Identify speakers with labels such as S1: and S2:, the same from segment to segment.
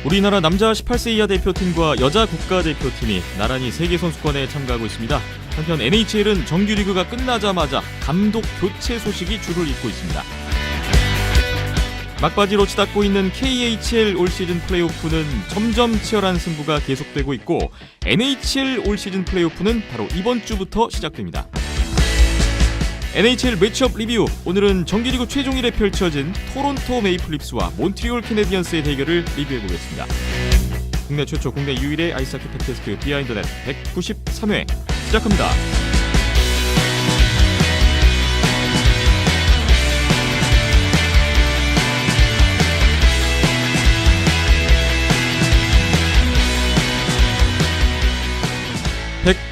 S1: 우리나라 남자 18세 이하 대표팀과 여자 국가대표팀이 나란히 세계선수권에 참가하고 있습니다. 한편 NHL은 정규리그가 끝나자마자 감독 교체 소식이 줄을 잇고 있습니다. 막바지로 치닫고 있는 KHL 올 시즌 플레이오프는 점점 치열한 승부가 계속되고 있고 NHL 올 시즌 플레이오프는 바로 이번 주부터 시작됩니다. NHL 매치업 리뷰, 오늘은 정규리그 최종일에 펼쳐진 토론토 메이플립스와 몬트리올 캐네디언스의 대결을 리뷰해보겠습니다. 국내 최초 국내 유일의 아이스하키 팟캐스트 비하인드 넷 193회 시작합니다.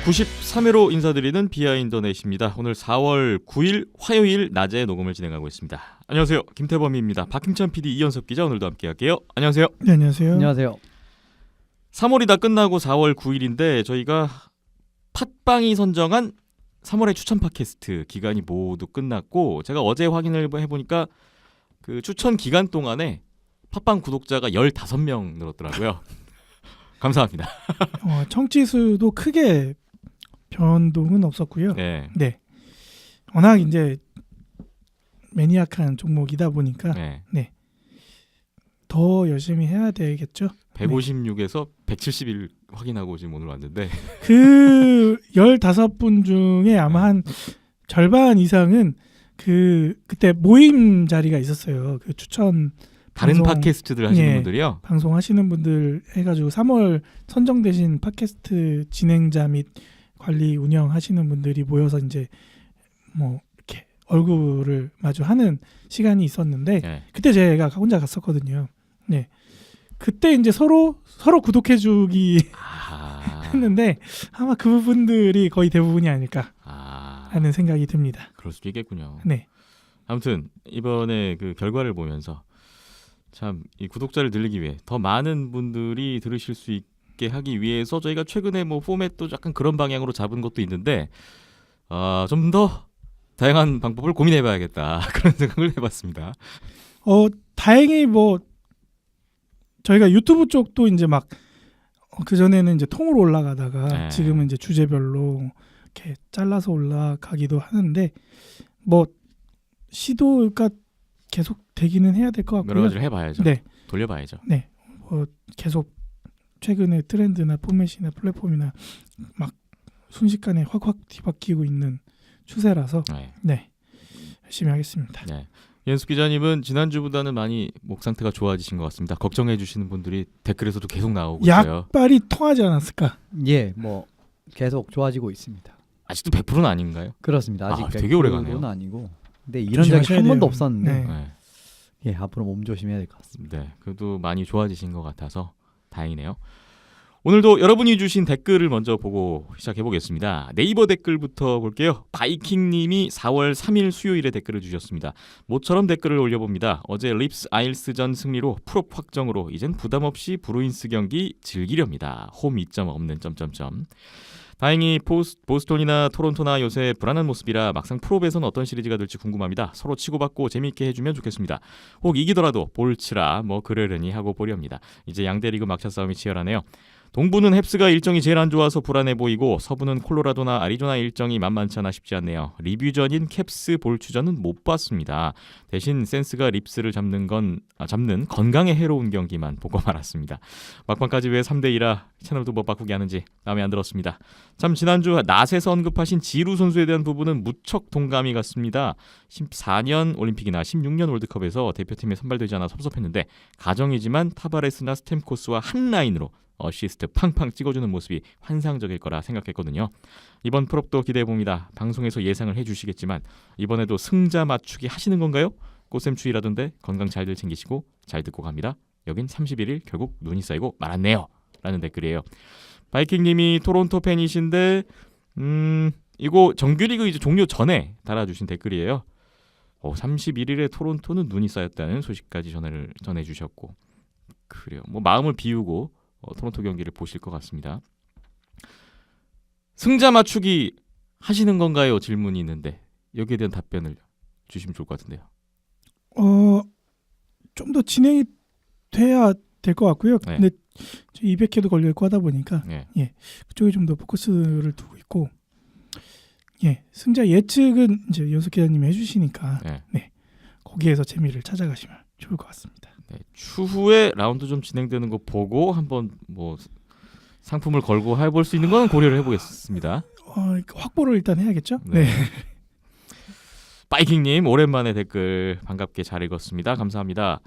S1: (193회로) 인사드리는 비하인더넷입니다. 오늘 4월 9일 화요일 낮에 녹음을 진행하고 있습니다. 안녕하세요, 김태범입니다. 박힘찬 PD, 이현석 기자 오늘도 함께할게요. 안녕하세요.
S2: 네, 안녕하세요.
S3: 안녕하세요.
S1: 3월이 다 끝나고 4월 9일인데 저희가 팟빵이 선정한 3월의 추천 팟캐스트 기간이 모두 끝났고, 제가 어제 확인을 해보니까 그 추천 기간 동안에 팟빵 구독자가 15명 늘었더라고요. 감사합니다.
S2: 청취 수도 크게 변동은 없었고요.
S1: 네.
S2: 네. 워낙 이제 매니악한 종목이다 보니까
S1: 네.
S2: 더 열심히 해야 되겠죠.
S1: 156에서 171 확인하고 지금 오늘 왔는데
S2: 그 15분 중에 아마 한 절반 이상은 그때 모임 자리가 있었어요. 그 추천
S1: 다른 팟캐스트들 하시는
S2: 예,
S1: 분들이요?
S2: 방송하시는 분들 해가지고 3월 선정되신 팟캐스트 진행자 및 관리 운영하시는 분들이 모여서 이제 뭐 이렇게 얼굴을 마주하는 시간이 있었는데
S1: 네.
S2: 그때 제가 혼자 갔었거든요. 네, 그때 이제 서로 구독해주기 했는데 아마 그 부분들이 거의 대부분이 아닐까 하는 생각이 듭니다.
S1: 그럴 수도 있겠군요.
S2: 네.
S1: 아무튼 이번에 그 결과를 보면서 참 이 구독자를 늘리기 위해 더 많은 분들이 들으실 수 있게 하기 위해서 저희가 최근에 뭐 포맷도 약간 그런 방향으로 잡은 것도 있는데 좀 더 다양한 방법을 고민해봐야겠다 그런 생각을 해봤습니다.
S2: 다행히 뭐 저희가 유튜브 쪽도 이제 막 그전에는 이제 통으로 올라가다가 지금은 이제 주제별로 이렇게 잘라서 올라가기도 하는데 뭐 시도가 계속 되기는 해야 될 것 같고요.
S1: 여러 가지를 해봐야죠.
S2: 네.
S1: 돌려봐야죠.
S2: 네. 계속 최근에 트렌드나 포맷이나 플랫폼이나 막 순식간에 확 뒤바뀌고 있는 추세라서 네. 열심히 하겠습니다.
S1: 네. 연숙 기자님은 지난주보다는 많이 목 상태가 좋아지신 것 같습니다. 걱정해 주시는 분들이 댓글에서도 계속 나오고 있어요.
S2: 약발이 통하지 않았을까?
S3: 예, 뭐 계속 좋아지고 있습니다.
S1: 아직도 100%는 아닌가요?
S3: 그렇습니다. 아직
S1: 되게 오래 가네요.
S3: 100%는 아니고. 근데 이런 적이 한 번도 없었는데
S2: 네.
S3: 예, 앞으로 몸 조심해야 될 것 같습니다.
S1: 네, 그래도 많이 좋아지신 것 같아서 다행이네요. 오늘도 여러분이 주신 댓글을 먼저 보고 시작해보겠습니다. 네이버 댓글부터 볼게요. 바이킹님이 4월 3일 수요일에 댓글을 주셨습니다. 모처럼 댓글을 올려봅니다. 어제 립스 아일스전 승리로 프롭 확정으로 이젠 부담없이 브루인스 경기 즐기렵니다. 홈 이점 없는 점점점. 다행히 보스턴이나 토론토나 요새 불안한 모습이라 막상 프로배에서는 어떤 시리즈가 될지 궁금합니다. 서로 치고받고 재미있게 해주면 좋겠습니다. 혹 이기더라도 볼치라 뭐 그러려니 하고 보렵니다. 이제 양대 리그 막차 싸움이 치열하네요. 동부는 헵스가 일정이 제일 안 좋아서 불안해 보이고 서부는 콜로라도나 아리조나 일정이 만만치 않아 쉽지 않네요. 리뷰전인 캡스 볼추전은 못 봤습니다. 대신 센스가 립스를 잡는 건강에 해로운 경기만 보고 말았습니다. 막판까지 왜 3대2라 채널도 뭐 바꾸게 하는지 마음에 안 들었습니다. 참 지난주 낫에서 언급하신 지루 선수에 대한 부분은 무척 동감이 갔습니다. 14년 올림픽이나 16년 월드컵에서 대표팀에 선발되지 않아 섭섭했는데 가정이지만 타바레스나 스탬코스와 한 라인으로 어시스트 팡팡 찍어주는 모습이 환상적일 거라 생각했거든요. 이번 프롭도 기대해봅니다. 방송에서 예상을 해주시겠지만 이번에도 승자 맞추기 하시는 건가요? 꽃샘추위라던데 건강 잘들 챙기시고 잘 듣고 갑니다. 여긴 31일 결국 눈이 쌓이고 말았네요 라는 댓글이에요. 바이킹님이 토론토 팬이신데 이거 정규리그 이제 종료 전에 달아주신 댓글이에요. 31일에 토론토는 눈이 쌓였다는 소식까지 전해주셨고, 그래요. 뭐 마음을 비우고 토론토 경기를 보실 것 같습니다. 승자 맞추기 하시는 건가요? 질문이 있는데 여기에 대한 답변을 주시면 좋을 것 같은데요.
S2: 좀 더 진행이 돼야 될 것 같고요.
S1: 네.
S2: 근데 200회도 걸려 있고 하다 보니까
S1: 네.
S2: 그쪽에 좀 더 포커스를 두고 있고 승자 예측은 이제 연석 기자님이 해주시니까
S1: 네.
S2: 거기에서 재미를 찾아가시면 좋을 것 같습니다.
S1: 네, 추후에 라운드 좀 진행되는 거 보고 한번 뭐 상품을 걸고 해볼 수 있는 건 고려를 해보겠습니다.
S2: 확보를 일단 해야겠죠.
S1: 네. 바이킹님 오랜만에 댓글 반갑게 잘 읽었습니다. 감사합니다.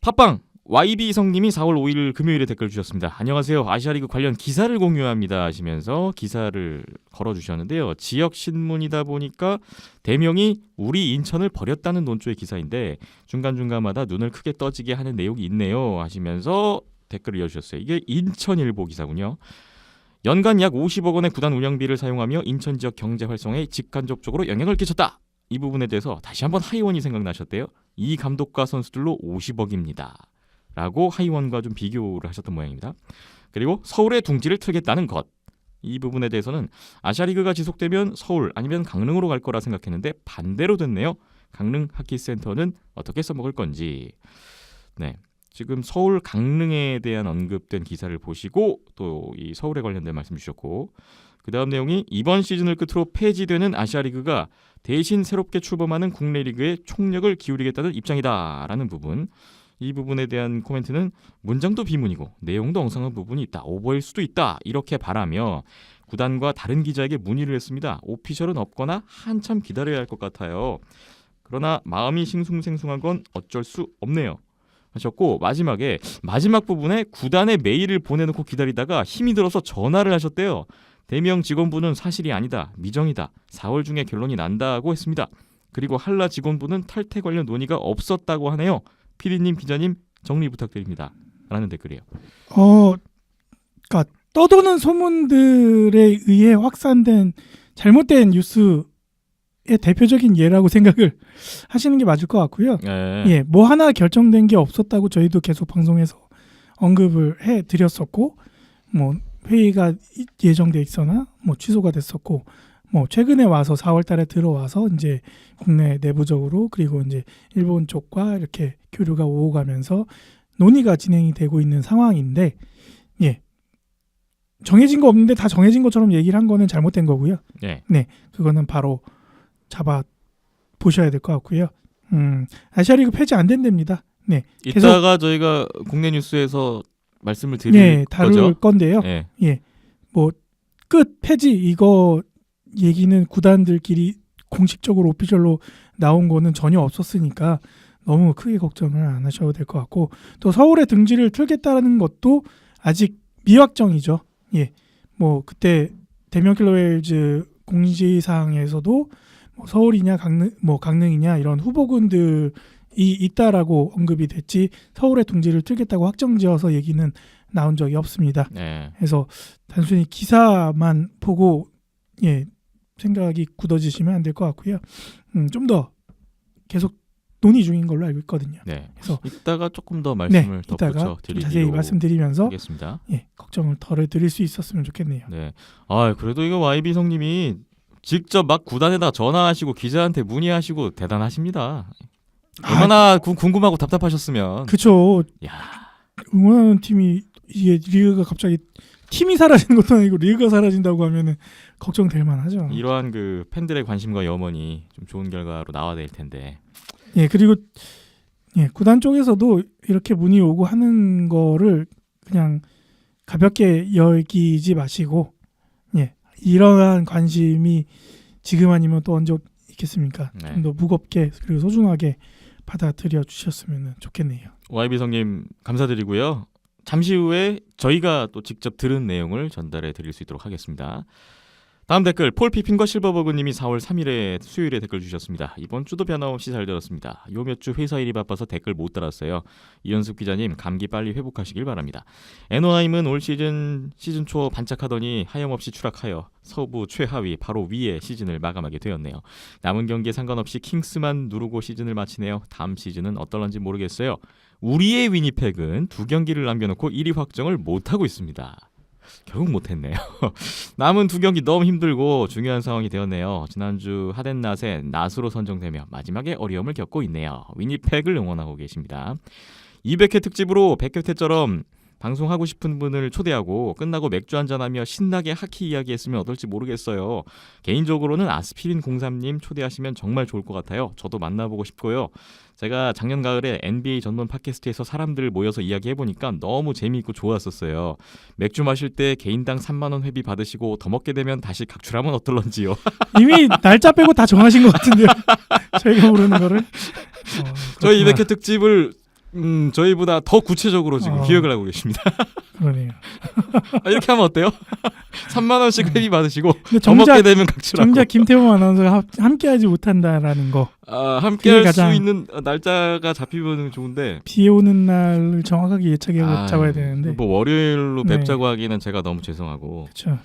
S1: 팟빵 YB성님이 4월 5일 금요일에 댓글 주셨습니다. 안녕하세요. 아시아리그 관련 기사를 공유합니다 하시면서 기사를 걸어주셨는데요. 지역 신문이다 보니까 대명이 우리 인천을 버렸다는 논조의 기사인데 중간중간마다 눈을 크게 떠지게 하는 내용이 있네요 하시면서 댓글을 이어주셨어요. 이게 인천일보 기사군요. 연간 약 50억 원의 구단 운영비를 사용하며 인천 지역 경제 활성화에 직간접적으로 영향을 끼쳤다. 이 부분에 대해서 다시 한번 하이원이 생각나셨대요. 이 감독과 선수들로 50억입니다. 라고 하이원과 좀 비교를 하셨던 모양입니다. 그리고 서울의 둥지를 틀겠다는 것. 이 부분에 대해서는 아시아리그가 지속되면 서울 아니면 강릉으로 갈 거라 생각했는데 반대로 됐네요. 강릉 하키센터는 어떻게 써먹을 건지. 네, 지금 서울 강릉에 대한 언급된 기사를 보시고 또 이 서울에 관련된 말씀 주셨고 그 다음 내용이 이번 시즌을 끝으로 폐지되는 아시아리그가 대신 새롭게 출범하는 국내 리그에 총력을 기울이겠다는 입장이다 라는 부분. 이 부분에 대한 코멘트는 문장도 비문이고 내용도 엉성한 부분이 있다. 오버일 수도 있다. 이렇게 바라며 구단과 다른 기자에게 문의를 했습니다. 오피셜은 없거나 한참 기다려야 할 것 같아요. 그러나 마음이 싱숭생숭한 건 어쩔 수 없네요. 하셨고 마지막 부분에 구단에 메일을 보내놓고 기다리다가 힘이 들어서 전화를 하셨대요. 대명 직원부는 사실이 아니다. 미정이다. 4월 중에 결론이 난다고 했습니다. 그리고 한라 직원부는 탈퇴 관련 논의가 없었다고 하네요. PD님, 기자님 정리 부탁드립니다. 라는 댓글이에요.
S2: 그러니까 떠도는 소문들에 의해 확산된 잘못된 뉴스의 대표적인 예라고 생각을 하시는 게 맞을 것 같고요.
S1: 네.
S2: 뭐 하나 결정된 게 없었다고 저희도 계속 방송에서 언급을 해드렸었고, 뭐 회의가 예정돼 있거나 뭐 취소가 됐었고, 뭐 최근에 와서 4월달에 들어와서 이제 국내 내부적으로 그리고 이제 일본 쪽과 이렇게 교류가 오가면서 논의가 진행이 되고 있는 상황인데, 정해진 거 없는데 다 정해진 것처럼 얘기를 한 거는 잘못된 거고요.
S1: 네.
S2: 그거는 바로 잡아 보셔야 될 것 같고요. 아시아리그 폐지 안 된답니다. 네,
S1: 이따가 저희가 국내 뉴스에서 말씀을 드릴
S2: 다룰
S1: 거죠.
S2: 건데요.
S1: 네.
S2: 뭐 끝 폐지 이거 얘기는 구단들끼리 공식적으로 오피셜로 나온 거는 전혀 없었으니까 너무 크게 걱정을 안 하셔도 될 것 같고, 또 서울의 등지를 틀겠다는 것도 아직 미확정이죠. 뭐 그때 대명킬러웰즈 공지사항에서도 뭐 서울이냐 강릉이냐 이런 후보군들이 있다라고 언급이 됐지 서울의 둥지를 틀겠다고 확정지어서 얘기는 나온 적이 없습니다.
S1: 네.
S2: 그래서 단순히 기사만 보고 생각이 굳어지시면 안 될 것 같고요. 좀 더 계속 논의 중인 걸로 알고 있거든요.
S1: 네.
S2: 그래서
S1: 이따가 조금 더 말씀을
S2: 이따가
S1: 덧붙여
S2: 좀
S1: 드리도록
S2: 자세히 말씀드리면서
S1: 하겠습니다.
S2: 걱정을 덜 드릴 수 있었으면 좋겠네요.
S1: 네. 그래도 이거 YB 성님이 직접 막 구단에다 전화하시고 기자한테 문의하시고 대단하십니다. 얼마나 궁금하고 답답하셨으면.
S2: 그렇죠.
S1: 야.
S2: 응원하는 팀이 이게 리그가 갑자기 팀이 사라지는 것도 아니고 리그가 사라진다고 하면은 걱정될 만하죠.
S1: 이러한 그 팬들의 관심과 염원이 좀 좋은 결과로 나와야 될 텐데.
S2: 그리고 구단 쪽에서도 이렇게 문의 오고 하는 거를 그냥 가볍게 여기지 마시고 이러한 관심이 지금 아니면 또 언제 있겠습니까?
S1: 네.
S2: 좀 더 무겁게 그리고 소중하게 받아들여 주셨으면 좋겠네요.
S1: YB 성님 감사드리고요. 잠시 후에 저희가 또 직접 들은 내용을 전달해 드릴 수 있도록 하겠습니다. 다음 댓글 폴 피핀과 실버버그님이 4월 3일에 수요일에 댓글 주셨습니다. 이번 주도 변함없이 잘 들었습니다. 요 몇 주 회사 일이 바빠서 댓글 못 달았어요. 이현숙 기자님 감기 빨리 회복하시길 바랍니다. 애노하임은 올 시즌 초 반짝하더니 하염없이 추락하여 서부 최하위 바로 위에 시즌을 마감하게 되었네요. 남은 경기에 상관없이 킹스만 누르고 시즌을 마치네요. 다음 시즌은 어떨런지 모르겠어요. 우리의 위니펙은 2경기를 남겨놓고 1위 확정을 못하고 있습니다. 결국 못했네요. 남은 2경기 너무 힘들고 중요한 상황이 되었네요. 지난주 하덴낫에 낫으로 선정되며 마지막에 어려움을 겪고 있네요. 위니펙을 응원하고 계십니다. 200회 특집으로 100회째처럼 방송하고 싶은 분을 초대하고 끝나고 맥주 한잔하며 신나게 하키 이야기했으면 어떨지 모르겠어요. 개인적으로는 아스피린 03님 초대하시면 정말 좋을 것 같아요. 저도 만나보고 싶고요. 제가 작년 가을에 NBA 전문 팟캐스트에서 사람들 모여서 이야기해보니까 너무 재미있고 좋았었어요. 맥주 마실 때 개인당 3만 원 회비 받으시고 더 먹게 되면 다시 각출하면 어떨런지요.
S2: 이미 날짜 빼고 다 정하신 것 같은데요. 저희가 모르는 거를.
S1: 저희 200회 특집을 저희보다 더 구체적으로 지금 기획을 하고 계십니다.
S2: 그러네요.
S1: 이렇게 하면 어때요? 3만 원씩 회비 받으시고
S2: 근데
S1: 더 먹게 되면 각출하고.
S2: 정작 김태범 아나운서가 함께하지 못한다라는 거.
S1: 함께할 수 있는 날짜가 잡히면 좋은데
S2: 비 오는 날을 정확하게 예측해 잡아야 되는데.
S1: 뭐 월요일로
S2: 네.
S1: 뵙자고 하기는 제가 너무 죄송하고.
S2: 그렇죠.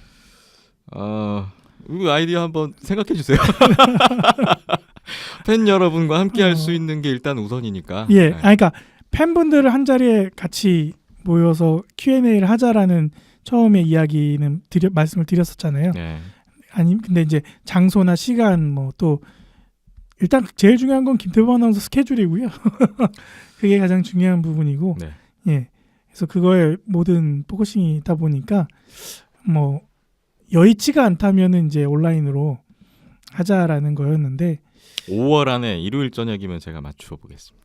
S1: 이 아이디어 한번 생각해 주세요. 팬 여러분과 함께할 수 있는 게 일단 우선이니까.
S2: 예,
S1: 네.
S2: 그러니까 팬분들을 한 자리에 같이 모여서 Q&A를 하자라는 처음에 이야기는 말씀을 드렸었잖아요.
S1: 네.
S2: 아니 근데 이제 장소나 시간 뭐 또 일단 제일 중요한 건 김태범 아나운서 스케줄이고요. 그게 가장 중요한 부분이고,
S1: 네.
S2: 예, 그래서 그거에 모든 포커싱이 있다 보니까 뭐 여의치가 않다면은 이제 온라인으로 하자라는 거였는데
S1: 5월 안에 일요일 저녁이면 제가 맞추어 보겠습니다.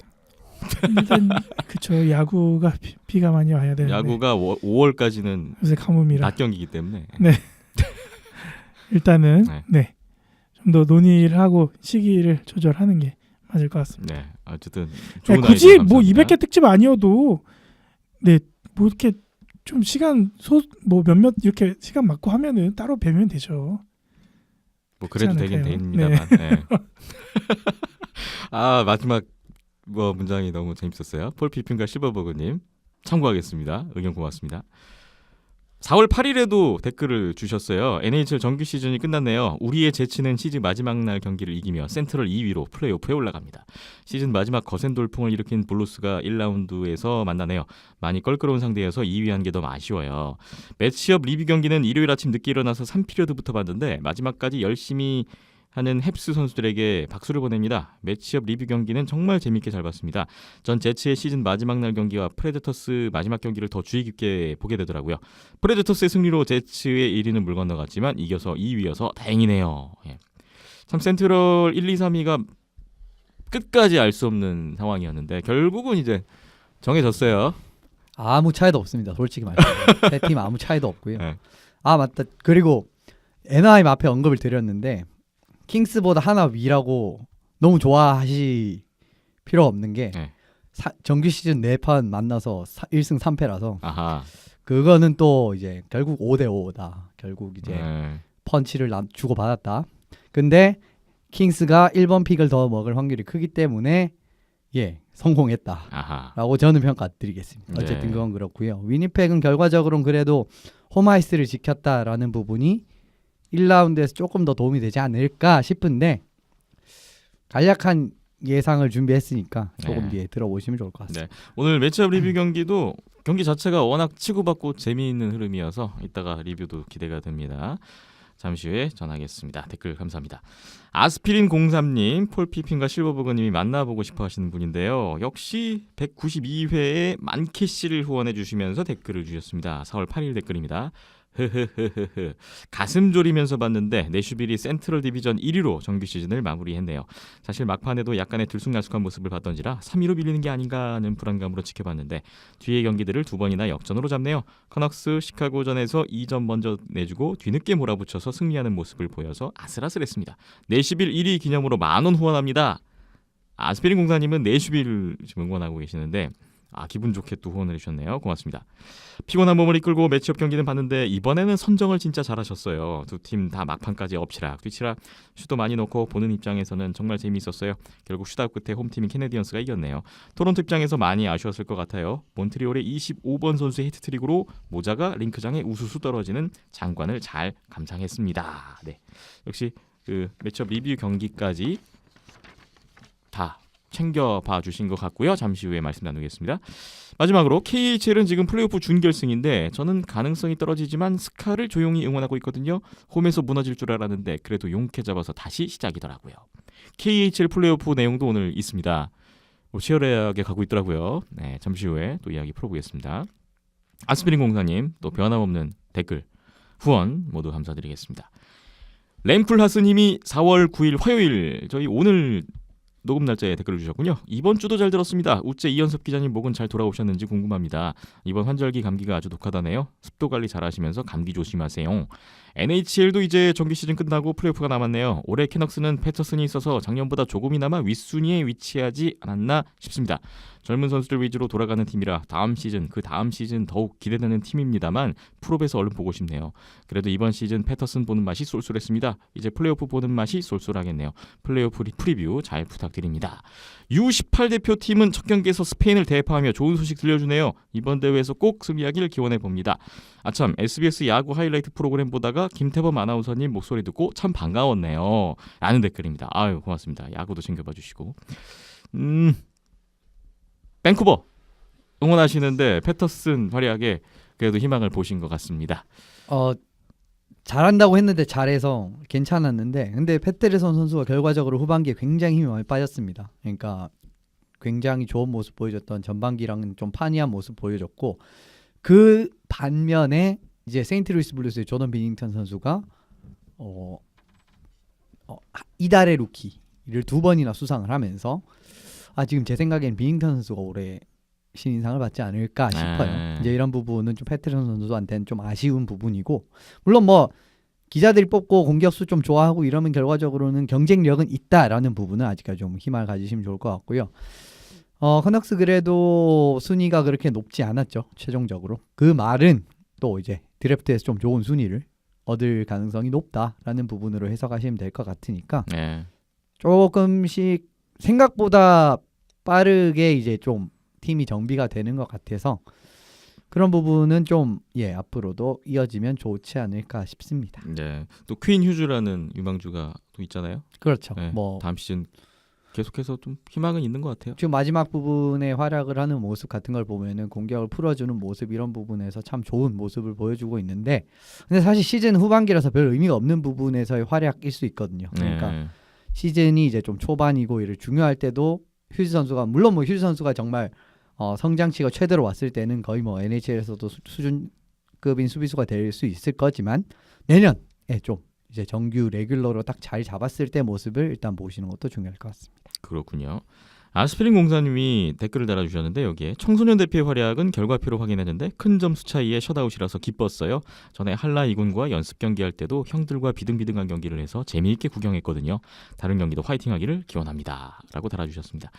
S2: 일단 그쵸, 야구가 비가 많이 와야 되는데
S1: 야구가 5월까지는
S2: 요새 가뭄이라
S1: 낮 경기이기 때문에.
S2: 네. 일단은
S1: 네.
S2: 네. 좀 더 논의를 하고 시기를 조절하는 게 맞을 것 같습니다.
S1: 네. 어쨌든
S2: 네,
S1: 좋은
S2: 굳이
S1: 아이디어
S2: 뭐
S1: 감사합니다.
S2: 200회 특집 아니어도 네, 뭐 이렇게 좀 시간 뭐 몇몇 이렇게 시간 맞고 하면은 따로 뵈면 되죠.
S1: 뭐 그래도
S2: 그렇지
S1: 되긴
S2: 않을까요?
S1: 됩니다만. 네. 마지막 문장이 너무 재밌었어요. 폴 피핀과 실버버그님 참고하겠습니다. 의견 고맙습니다. 4월 8일에도 댓글을 주셨어요. NHL 정규 시즌이 끝났네요. 우리의 제치는 시즌 마지막 날 경기를 이기며 센트럴 2위로 플레이오프에 올라갑니다. 시즌 마지막 거센 돌풍을 일으킨 블루스가 1라운드에서 만나네요. 많이 껄끄러운 상대여서 2위 한 게 너무 아쉬워요. 매치업 리뷰 경기는 일요일 아침 늦게 일어나서 3피리어드부터 봤는데 마지막까지 열심히 하는 헵스 선수들에게 박수를 보냅니다. 매치업 리뷰 경기는 정말 재밌게 잘 봤습니다. 전 제츠의 시즌 마지막 날 경기와 프레데터스 마지막 경기를 더 주의 깊게 보게 되더라고요. 프레데터스의 승리로 제츠의 1위는 물 건너갔지만 이겨서 2위여서 다행이네요. 예. 참 센트럴 1, 2, 3위가 끝까지 알 수 없는 상황이었는데 결국은 이제 정해졌어요.
S3: 아무 차이도 없습니다. 솔직히 말해서 세 팀 아무 차이도 없고요.
S1: 네.
S3: 맞다. 그리고 NIM 앞에 언급을 드렸는데 킹스보다 하나 위라고 너무 좋아하실 필요 없는 게
S1: 네.
S3: 정규 시즌 4판 만나서 1승 3패라서
S1: 아하.
S3: 그거는 또 이제 결국 5대5다. 결국 이제
S1: 네.
S3: 펀치를 주고 받았다. 근데 킹스가 1번 픽을 더 먹을 확률이 크기 때문에 성공했다.
S1: 아하.
S3: 라고 저는 평가드리겠습니다. 어쨌든
S1: 네.
S3: 그건 그렇고요. 위니펙은 결과적으로는 그래도 홈아이스를 지켰다라는 부분이 1라운드에서 조금 더 도움이 되지 않을까 싶은데 간략한 예상을 준비했으니까 조금
S1: 네.
S3: 뒤에 들어보시면 좋을 것 같습니다.
S1: 네. 오늘 매치업 리뷰 경기도 경기 자체가 워낙 치고받고 재미있는 흐름이어서 이따가 리뷰도 기대가 됩니다. 잠시 후에 전하겠습니다. 댓글 감사합니다. 아스피린 03님, 폴 피핀과 실버버그님이 만나보고 싶어 하시는 분인데요. 역시 192회에 만캐시를 후원해 주시면서 댓글을 주셨습니다. 4월 8일 댓글입니다. 흐흐흐흐흐. 가슴 졸이면서 봤는데 내슈빌이 센트럴 디비전 1위로 정규 시즌을 마무리했네요. 사실 막판에도 약간의 들쑥날쑥한 모습을 봤던지라 3위로 밀리는 게 아닌가 하는 불안감으로 지켜봤는데 뒤의 경기들을 2번이나 역전으로 잡네요. 커넥스 시카고전에서 2점 먼저 내주고 뒤늦게 몰아붙여서 승리하는 모습을 보여서 아슬아슬했습니다. 내슈빌 1위 기념으로 10,000원 후원합니다. 아스피린 공사님은 내슈빌을 지금 응원하고 계시는데 기분 좋게 또 후원을 해주셨네요. 고맙습니다. 피곤한 몸을 이끌고 매치업 경기는 봤는데 이번에는 선정을 진짜 잘하셨어요. 두 팀 다 막판까지 엎치락 뒤치락 슛도 많이 넣고 보는 입장에서는 정말 재미있었어요. 결국 슛아웃 끝에 홈팀인 캐네디언스가 이겼네요. 토론토 입장에서 많이 아쉬웠을 것 같아요. 몬트리올의 25번 선수의 히트트릭으로 모자가 링크장에 우수수 떨어지는 장관을 잘 감상했습니다. 네, 역시 그 매치업 리뷰 경기까지 다 챙겨봐 주신 것 같고요. 잠시 후에 말씀 나누겠습니다. 마지막으로 KHL은 지금 플레이오프 준결승인데 저는 가능성이 떨어지지만 스카를 조용히 응원하고 있거든요. 홈에서 무너질 줄 알았는데 그래도 용케 잡아서 다시 시작이더라고요. KHL 플레이오프 내용도 오늘 있습니다. 치열하게 가고 있더라고요. 네, 잠시 후에 또 이야기 풀어보겠습니다. 아스피린 공사님 또 변함없는 댓글 후원 모두 감사드리겠습니다. 램플하스님이 4월 9일 화요일 저희 오늘 녹음 날짜에 댓글을 주셨군요. 이번 주도 잘 들었습니다. 우째 이현섭 기자님 목은 잘 돌아오셨는지 궁금합니다. 이번 환절기 감기가 아주 독하다네요. 습도 관리 잘 하시면서 감기 조심하세요. NHL도 이제 정규 시즌 끝나고 플레이오프가 남았네요. 올해 캐넉스는 패터슨이 있어서 작년보다 조금이나마 윗순위에 위치하지 않았나 싶습니다. 젊은 선수들 위주로 돌아가는 팀이라 다음 시즌 그 다음 시즌 더욱 기대되는 팀입니다만 프로배서 얼른 보고 싶네요. 그래도 이번 시즌 패터슨 보는 맛이 쏠쏠했습니다. 이제 플레이오프 보는 맛이 쏠쏠하겠네요. 플레이오프 프리뷰 잘 부탁드립니다. U18 대표팀은 첫 경기에서 스페인을 대파하며 좋은 소식 들려주네요. 이번 대회에서 꼭 승리하길 기원해봅니다. 아참 SBS 야구 하이라이트 프로그램 보다가 김태범 아나운서님 목소리 듣고 참 반가웠네요. 라는 댓글입니다. 아유 고맙습니다. 야구도 챙겨봐 주시고 밴쿠버 응원하시는데 패터슨 활약에 그래도 희망을 보신 것 같습니다.
S3: 잘한다고 했는데 잘해서 괜찮았는데 근데 패테르선 선수가 결과적으로 후반기에 굉장히 힘이 많이 빠졌습니다. 그러니까 굉장히 좋은 모습 보여줬던 전반기랑은 좀 판이한 모습 보여줬고 그 반면에 이제 세인트루이스 블루스의 조던 비닝턴 선수가 이달의 루키를 2번이나 수상을 하면서 지금 제 생각엔 비닝턴 선수가 올해 신인상을 받지 않을까 싶어요. 이제 이런 부분은 좀 패트슨 선수한테는 좀 아쉬운 부분이고 물론 뭐 기자들이 뽑고 공격수 좀 좋아하고 이러면 결과적으로는 경쟁력은 있다라는 부분은 아직까지 좀 희망을 가지시면 좋을 것 같고요. 커넥스 그래도 순위가 그렇게 높지 않았죠. 최종적으로. 그 말은 또 이제 드래프트에서 좀 좋은 순위를 얻을 가능성이 높다라는 부분으로 해석하시면 될 것 같으니까 조금씩 생각보다 빠르게 이제 좀 팀이 정비가 되는 것 같아서 그런 부분은 좀 앞으로도 이어지면 좋지 않을까 싶습니다.
S1: 네, 또 퀸 휴즈라는 유망주가 또 있잖아요.
S3: 그렇죠.
S1: 네,
S3: 뭐
S1: 다음 시즌 계속해서 좀 희망은 있는 것 같아요.
S3: 지금 마지막 부분에 활약을 하는 모습 같은 걸 보면은 공격을 풀어주는 모습 이런 부분에서 참 좋은 모습을 보여주고 있는데 근데 사실 시즌 후반기라서 별 의미가 없는 부분에서의 활약일 수 있거든요. 그러니까 시즌이 이제 좀 초반이고 이를 중요할 때도 휴즈 선수가 물론 뭐 휴즈 선수가 정말 성장치가 최대로 왔을 때는 거의 뭐 NHL에서도 수준급인 수비수가 될 수 있을 거지만 내년에 좀 이제 정규 레귤러로 딱 잘 잡았을 때 모습을 일단 보시는 것도 중요할 것 같습니다.
S1: 그렇군요. 아스피린 공사님이 댓글을 달아주셨는데 여기에 청소년 대표의 활약은 결과표로 확인했는데 큰 점수 차이에 셧아웃이라서 기뻤어요. 전에 한라 2군과 연습 경기할 때도 형들과 비등비등한 경기를 해서 재미있게 구경했거든요. 다른 경기도 화이팅하기를 기원합니다. 라고 달아주셨습니다.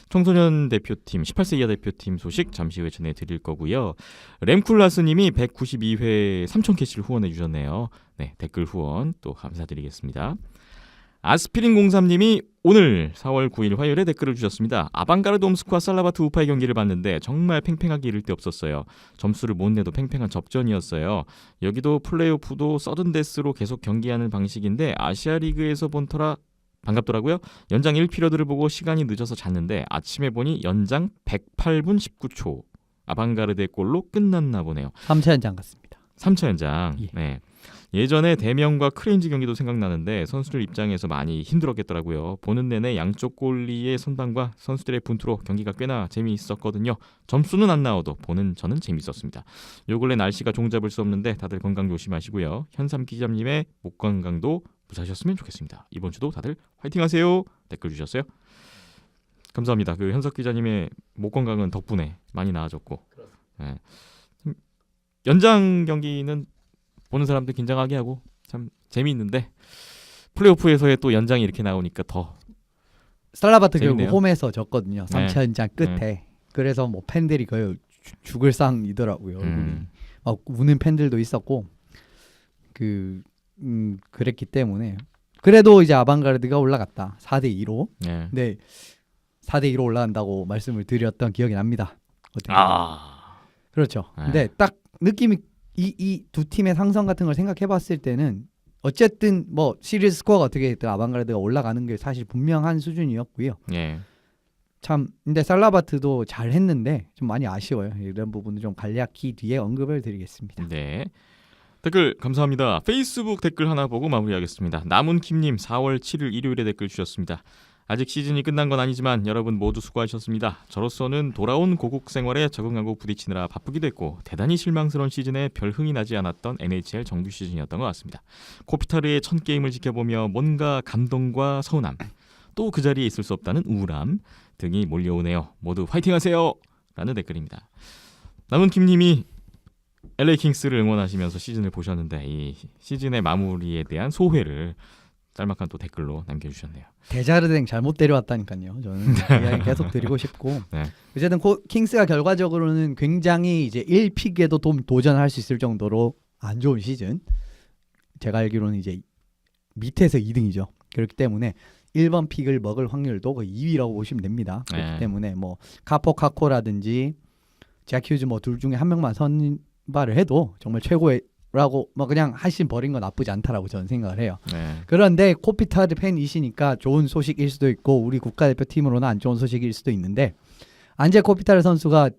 S1: 청소년 대표팀 18세 이하 대표팀 소식 잠시 후에 전해드릴 거고요. 램쿨라스님이 192회 3,000캐시를 후원해 주셨네요. 네, 댓글 후원 또 감사드리겠습니다. 아스피린 03님이 오늘 4월 9일 화요일에 댓글을 주셨습니다. 아방가르드 옴스크와 살라바트 우파의 경기를 봤는데 정말 팽팽하게 이를 데 없었어요. 점수를 못 내도 팽팽한 접전이었어요. 여기도 플레이오프도 서든데스로 계속 경기하는 방식인데 아시아 리그에서 본 터라 반갑더라고요. 연장 1피리어드를 보고 시간이 늦어서 잤는데 아침에 보니 연장 108분 19초. 아방가르드의 골로 끝났나 보네요.
S3: 3차 연장 같습니다.
S1: 3차 연장. 네. 예전에 대명과 크레인지 경기도 생각나는데 선수들 입장에서 많이 힘들었겠더라고요. 보는 내내 양쪽 골리의 선방과 선수들의 분투로 경기가 꽤나 재미있었거든요. 점수는 안 나와도 보는 저는 재미있었습니다. 요 근래 날씨가 종잡을 수 없는데 다들 건강 조심하시고요. 현삼 기자님의 목 건강도 무사하셨으면 좋겠습니다. 이번 주도 다들 화이팅하세요. 댓글 주셨어요. 감사합니다. 그 현석 기자님의 목 건강은 덕분에 많이 나아졌고 네. 연장 경기는 보는 사람들 긴장하게 하고 참 재미있는데 플레이오프에서의 또 연장이 이렇게 나오니까 더
S3: 살라바트
S1: 재밌네요.
S3: 결국 홈에서 졌거든요. 3차 연장 끝에.
S1: 네.
S3: 그래서 뭐 팬들이 거의 죽을 상이더라고요. 막 우는 팬들도 있었고 그랬기 때문에 그래도 이제 아방가르드가 올라갔다. 4대2로.
S1: 네.
S3: 네. 4대2로 올라간다고 말씀을 드렸던 기억이 납니다. 그렇죠.
S1: 네.
S3: 근데 딱 느낌이 이 두 팀의 상성 같은 걸 생각해 봤을 때는 어쨌든 뭐 시리즈 스코어가 어떻게 됐든 아방가르드가 올라가는 게 사실 분명한 수준이었고요.
S1: 예.
S3: 참 근데 살라바트도 잘 했는데 좀 많이 아쉬워요. 이런 부분은 좀 간략히 뒤에 언급을 드리겠습니다.
S1: 네. 댓글 감사합니다. 페이스북 댓글 하나 보고 마무리하겠습니다. 남은킴님 4월 7일 일요일에 댓글 주셨습니다. 아직 시즌이 끝난 건 아니지만 여러분 모두 수고하셨습니다. 저로서는 돌아온 고국 생활에 적응하고 부딪히느라 바쁘기도 했고 대단히 실망스러운 시즌에 별 흥이 나지 않았던 NHL 정규 시즌이었던 것 같습니다. 코피타르의 1000게임을 지켜보며 뭔가 감동과 서운함, 또 그 자리에 있을 수 없다는 우울함 등이 몰려오네요. 모두 화이팅하세요! 라는 댓글입니다. 남은 김님이 LA 킹스를 응원하시면서 시즌을 보셨는데 이 시즌의 마무리에 대한 소회를 짤막한 또 댓글로 남겨주셨네요.
S3: 데자르댕 잘못 데려왔다니까요. 저는 이야기 계속 드리고 싶고
S1: 네.
S3: 어쨌든 킹스가 결과적으로는 굉장히 이제 1픽에도 도전할 수 있을 정도로 안 좋은 시즌. 제가 알기로는 이제 밑에서 2등이죠. 그렇기 때문에 1번 픽을 먹을 확률도 거의 2위라고 보시면 됩니다. 그렇기
S1: 네.
S3: 때문에 뭐 카코라든지 잭 휴즈 뭐 둘 중에 한 명만 선발을 해도 정말 최고라고 뭐 그냥 하신 버린 건 나쁘지 않다라고 저는 생각을 해요.
S1: 네.
S3: 그런데 코피타르 팬이시니까 좋은 소식일 수도 있고 우리 국가대표팀으로는 안 좋은 소식일 수도 있는데 안제 코피타르 선수가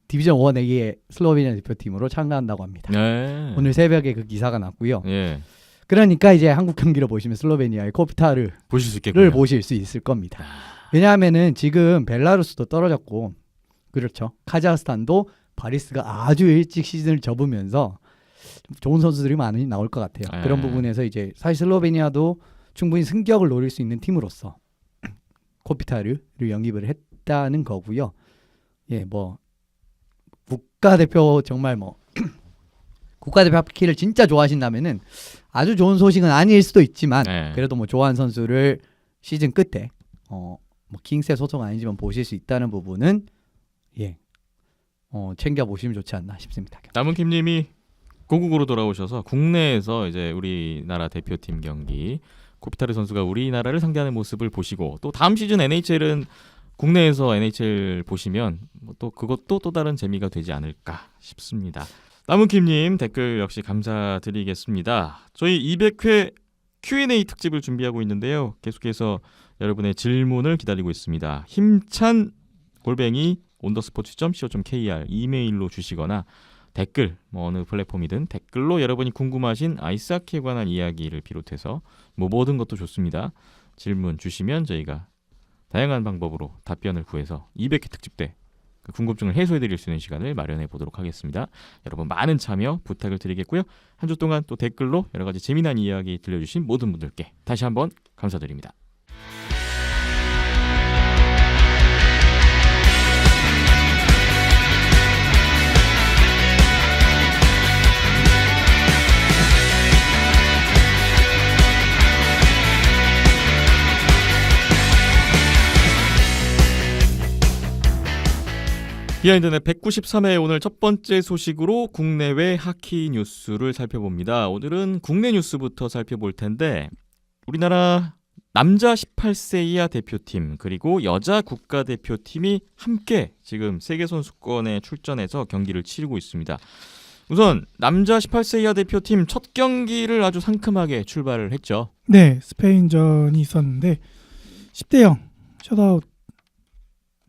S3: 디비전 1A의 슬로베니아 대표팀으로 참가한다고 합니다.
S1: 네.
S3: 오늘 새벽에 그 기사가 났고요.
S1: 예.
S3: 그러니까 이제 한국 경기를 보시면 슬로베니아의 코피타르를
S1: 보실 수 있겠군요.
S3: 보실 수 있을 겁니다. 왜냐하면은 지금 벨라루스도 떨어졌고 그렇죠. 카자흐스탄도 바리스가 아주 일찍 시즌을 접으면서 좋은 선수들이 많이 나올 것 같아요.
S1: 네.
S3: 그런 부분에서 이제 사실 슬로베니아도 충분히 승격을 노릴 수 있는 팀으로서 코피타르를 영입을 했다는 거고요. 예, 뭐 국가대표 정말 뭐 국가대표 합기를 진짜 좋아하신다면은 아주 좋은 소식은 아닐 수도 있지만
S1: 네.
S3: 그래도 뭐 좋아하는 선수를 시즌 끝에 뭐 킹스의 소속 아니지만 보실 수 있다는 부분은 예. 챙겨 보시면 좋지 않나 싶습니다.
S1: 남은 김님이 고국으로 돌아오셔서 국내에서 이제 우리나라 대표팀 경기 코피타르 선수가 우리나라를 상대하는 모습을 보시고 또 다음 시즌 NHL은 국내에서 NHL 보시면 또 그것도 또 다른 재미가 되지 않을까 싶습니다. 남은 김님 댓글 역시 감사드리겠습니다. 저희 200회 Q&A 특집을 준비하고 있는데요. 계속해서 여러분의 질문을 기다리고 있습니다. 힘찬 _온더스포츠.co.kr 이메일로 주시거나 댓글 어느 플랫폼이든 댓글로 여러분이 궁금하신 아이스하키에 관한 이야기를 비롯해서 모든 것도 좋습니다. 질문 주시면 저희가 다양한 방법으로 답변을 구해서 200회 특집 때 그 궁금증을 해소해드릴 수 있는 시간을 마련해 보도록 하겠습니다. 여러분 많은 참여 부탁을 드리겠고요. 한 주 동안 또 댓글로 여러 가지 재미난 이야기 들려주신 모든 분들께 다시 한번 감사드립니다. 비하인드넷 193회 오늘 첫 번째 소식으로 국내외 하키 뉴스를 살펴봅니다. 오늘은 국내 뉴스부터 살펴볼 텐데 우리나라 남자 18세 이하 대표팀 그리고 여자 국가대표팀이 함께 지금 세계선수권에 출전해서 경기를 치르고 있습니다. 우선 남자 18세 이하 대표팀 첫 경기를 아주 상큼하게 출발을 했죠.
S2: 네, 스페인전이 있었는데 10대0 셧아웃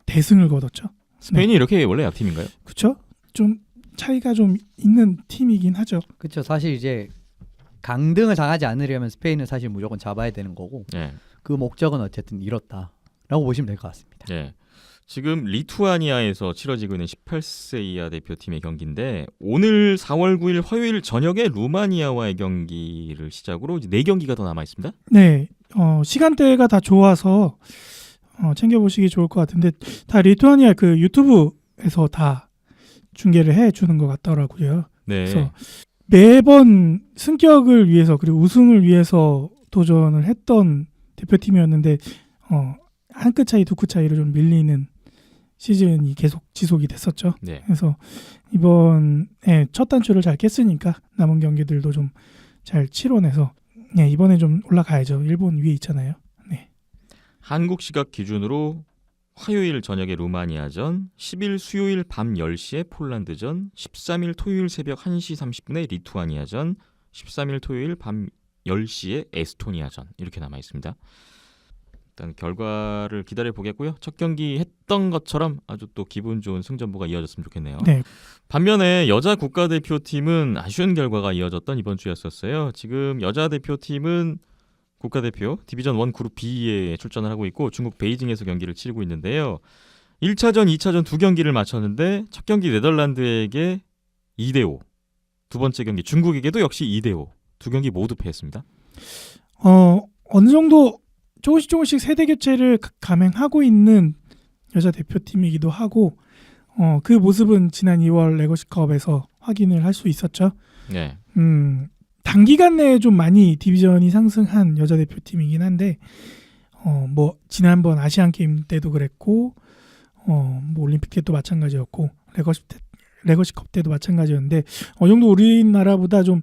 S2: 대승을 거뒀죠.
S1: 스페인이 이렇게 원래 약팀인가요?
S2: 그렇죠? 좀 차이가 좀 있는 팀이긴 하죠.
S3: 그렇죠. 사실 이제 강등을 당하지 않으려면 스페인은 사실 무조건 잡아야 되는 거고
S1: 네.
S3: 그 목적은 어쨌든 이뤘다라고 보시면 될 것 같습니다.
S1: 네. 지금 리투아니아에서 치러지고 있는 18세 이하 대표팀의 경기인데 오늘 4월 9일 화요일 저녁에 루마니아와의 경기를 시작으로 이제 4경기가 더 남아 있습니다.
S2: 네, 시간대가 다 좋아서 챙겨보시기 좋을 것 같은데 다 리투아니아 그 유튜브에서 다 중계를 해주는 것 같더라고요.
S1: 네.
S2: 그래서 매번 승격을 위해서 그리고 우승을 위해서 도전을 했던 대표팀이었는데 한 끗 차이 두 끗 차이로 좀 밀리는 시즌이 계속 지속이 됐었죠.
S1: 네.
S2: 그래서 이번에 첫 단추를 잘 깼으니까 남은 경기들도 좀 잘 치러내서 이번에 좀 올라가야죠. 일본 위에 있잖아요. 네.
S1: 한국 시각 기준으로 화요일 저녁에 루마니아전, 10일 수요일 밤 10시에 폴란드전, 13일 토요일 새벽 1시 30분에 리투아니아전, 13일 토요일 밤 10시에 에스토니아전 이렇게 남아 있습니다. 일단 결과를 기다려 보겠고요. 첫 경기 했던 것처럼 아주 또 기분 좋은 승전보가 이어졌으면 좋겠네요.
S2: 네.
S1: 반면에 여자 국가대표팀은 아쉬운 결과가 이어졌던 이번 주였었어요. 지금 여자 대표팀은 국가대표 디비전 1 그룹 B에 출전을 하고 있고 중국 베이징에서 경기를 치르고 있는데요. 1차전, 2차전 두 경기를 마쳤는데 첫 경기 네덜란드에게 2대5, 두 번째 경기 중국에게도 역시 2대5, 두 경기 모두 패했습니다.
S2: 어느 정도 조금씩 세대 교체를 감행하고 있는 여자 대표팀이기도 하고 그 모습은 지난 2월 레거시컵에서 확인을 할 수 있었죠.
S1: 네.
S2: 단기간 내에 좀 많이 디비전이 상승한 여자 대표팀이긴 한데 뭐 지난번 아시안 게임 때도 그랬고 뭐 올림픽 때도 마찬가지였고 레거시컵 때도 마찬가지였는데 어느 정도 우리나라보다 좀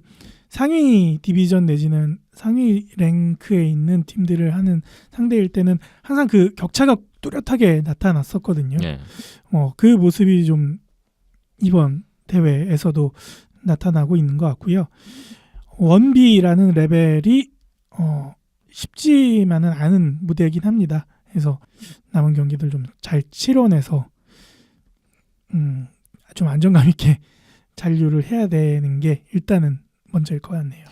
S2: 상위 디비전 내지는 상위 랭크에 있는 팀들을 하는 상대일 때는 항상 그 격차가 뚜렷하게 나타났었거든요.
S1: 네.
S2: 그 모습이 좀 이번 대회에서도 나타나고 있는 것 같고요. 원비라는 레벨이 쉽지만은 않은 무대이긴 합니다. 그래서 남은 경기들 좀 잘 치러내서 좀 안정감 있게 잔류를 해야 되는 게 일단은 먼저일 것 같네요.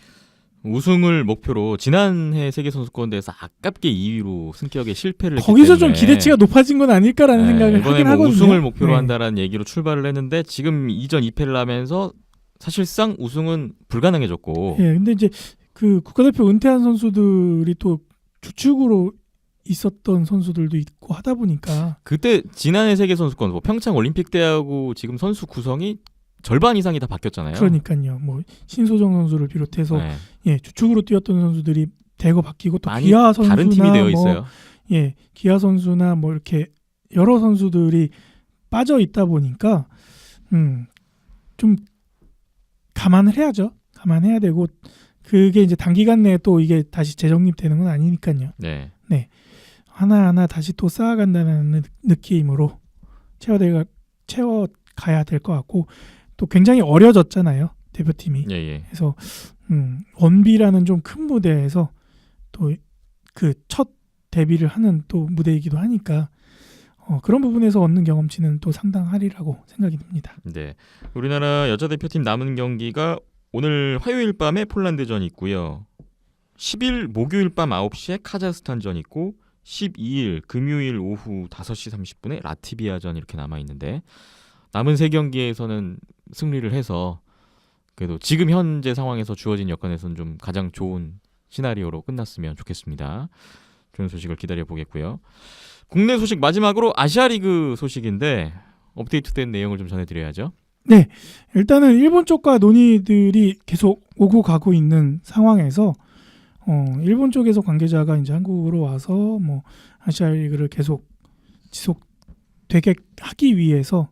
S1: 우승을 목표로 지난해 세계선수권대회에서 아깝게 2위로 승격에 실패를 했기
S2: 거기서
S1: 때문에
S2: 좀 기대치가 높아진 건 아닐까라는 생각을
S1: 이번에
S2: 하긴
S1: 뭐
S2: 하거든요.
S1: 우승을 목표로
S2: 네.
S1: 한다는 얘기로 출발을 했는데 지금 2전 2패를 하면서 사실상 우승은 불가능해졌고
S2: 예, 근데 이제 그 국가대표 은퇴한 선수들이 또 주축으로 있었던 선수들도 있고 하다 보니까
S1: 그때 지난해 세계선수권 뭐 평창 올림픽 때하고 지금 선수 구성이 절반 이상이 다 바뀌었잖아요.
S2: 그러니까요. 뭐 신소정 선수를 비롯해서
S1: 네.
S2: 예, 주축으로 뛰었던 선수들이 대거 바뀌고 또
S1: 많이
S2: 기아 선수나
S1: 다른 팀이 되어
S2: 뭐,
S1: 있어요.
S2: 예, 기아 선수나 뭐 이렇게 여러 선수들이 빠져 있다 보니까 좀 감안을 해야죠. 감안해야 되고 그게 이제 단기간 내에 또 이게 다시 재정립되는 건 아니니까요.
S1: 네.
S2: 하나하나 다시 또 쌓아간다는 느낌으로 채워가야 될 것 같고 또 굉장히 어려졌잖아요. 대표팀이.
S1: 예.
S2: 그래서 원비라는 좀 큰 무대에서 또 그 첫 데뷔를 하는 또 무대이기도 하니까 그런 부분에서 얻는 경험치는 또 상당하리라고 생각이 듭니다.
S1: 네. 우리나라 여자 대표팀 남은 경기가 오늘 화요일 밤에 폴란드전 있고요. 10일 목요일 밤 9시에 카자흐스탄전 있고 12일 금요일 오후 5시 30분에 라트비아전 이렇게 남아 있는데 남은 세 경기에서는 승리를 해서 그래도 지금 현재 상황에서 주어진 여건에서는 좀 가장 좋은 시나리오로 끝났으면 좋겠습니다. 좋은 소식을 기다려 보겠고요. 국내 소식 마지막으로 아시아리그 소식인데 업데이트된 내용을 좀 전해드려야죠.
S2: 네, 일단은 일본 쪽과 논의들이 계속 오고 가고 있는 상황에서 일본 쪽에서 관계자가 이제 한국으로 와서 뭐 아시아리그를 계속 지속되게 하기 위해서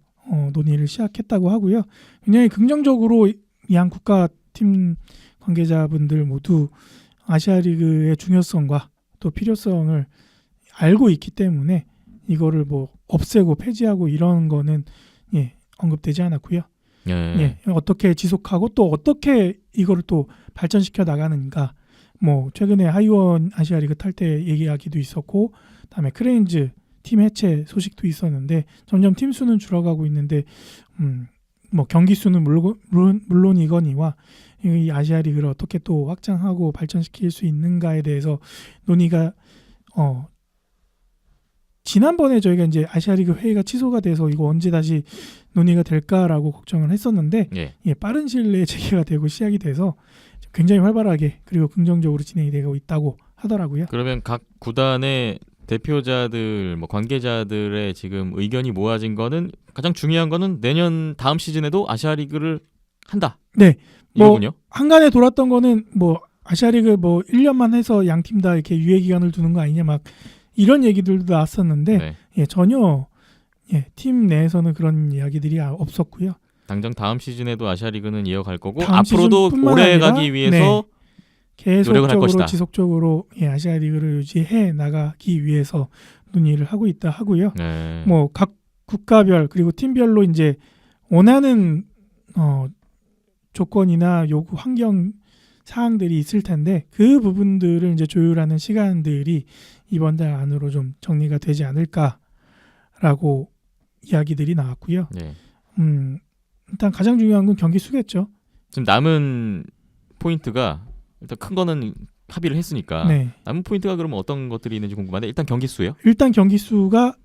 S2: 논의를 시작했다고 하고요. 굉장히 긍정적으로 양 국가팀 관계자분들 모두 아시아리그의 중요성과 또 필요성을 알고 있기 때문에 이거를 뭐 없애고 폐지하고 이런 거는 언급되지 않았고요.
S1: 예.
S2: 어떻게 지속하고 또 어떻게 이거를 또 발전시켜 나가는가. 뭐 최근에 하이원 아시아리그 탈 때 얘기하기도 있었고, 다음에 크레인즈 팀 해체 소식도 있었는데 점점 팀 수는 줄어가고 있는데 뭐 경기 수는 물론이거니와 이 아시아리그를 어떻게 또 확장하고 발전시킬 수 있는가에 대해서 논의가 지난번에 저희가 이제 아시아리그 회의가 취소가 돼서 이거 언제 다시 논의가 될까라고 걱정을 했었는데 빠른 시일 내에 재개가 되고 시작이 돼서 굉장히 활발하게 그리고 긍정적으로 진행이 되고 있다고 하더라고요.
S1: 그러면 각 구단의 대표자들, 뭐 관계자들의 지금 의견이 모아진 거는 가장 중요한 거는 내년 다음 시즌에도 아시아리그를 한다.
S2: 네.
S1: 이거군요.
S2: 한간에 돌았던 거는 뭐 아시아리그 뭐 1년만 해서 양 팀 다 이렇게 유예 기간을 두는 거 아니냐 막 이런 얘기들도 나왔었는데 전혀 팀 내에서는 그런 이야기들이 없었고요.
S1: 당장 다음 시즌에도 아시아리그는 이어갈 거고
S2: 다음
S1: 앞으로도 오래 가기 위해서 노력을 할 것이다.
S2: 계속적으로 지속적으로 아시아리그를 유지해 나가기 위해서 논의를 하고 있다 하고요. 뭐 각 국가별 그리고 팀별로 이제 원하는 조건이나 요구 환경 사항들이 있을 텐데 그 부분들을 이제 조율하는 시간들이 이번 달 안으로 좀 정리가 되지 않을까라고 이야기들이 나왔고요. 일단 가장 중요한 건 경기 수겠죠.
S1: 지금 남은 포인트가 일단 큰 거는 합의를 했으니까
S2: 네.
S1: 남은 포인트가 그러면 어떤 것들이 있는지 궁금한데 일단 경기 수요?
S2: 일단 경기 수가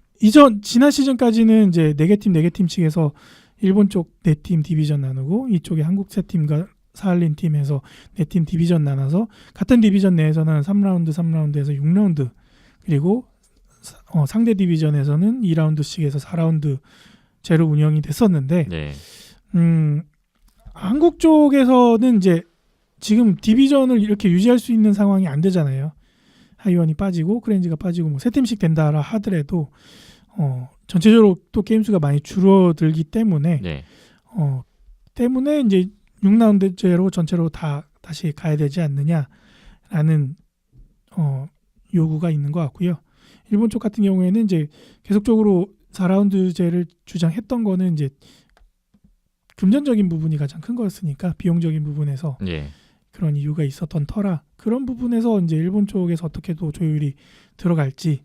S2: 지난 시즌까지는 이제 4개 측에서 일본 쪽 4팀 디비전 나누고 이쪽에 한국 3팀과 사할린 팀에서 4팀 디비전 나눠서 같은 디비전 내에서는 3라운드에서 6라운드 그리고 상대 디비전에서는 2라운드씩에서 4라운드 제로 운영이 됐었는데
S1: 네.
S2: 한국 쪽에서는 이제 지금 디비전을 이렇게 유지할 수 있는 상황이 안 되잖아요. 하이원이 빠지고 크레인즈가 빠지고 뭐 3팀씩 된다라 하더라도 전체적으로 또 게임 수가 많이 줄어들기 때문에
S1: 네.
S2: 때문에 이제 6라운드제로 전체로 다시 가야 되지 않느냐라는 요구가 있는 것 같고요. 일본 쪽 같은 경우에는 이제 계속적으로 4라운드제를 주장했던 거는 이제 금전적인 부분이 가장 큰 거였으니까 비용적인 부분에서
S1: 예.
S2: 그런 이유가 있었던 터라 그런 부분에서 이제 일본 쪽에서 어떻게 또 조율이 들어갈지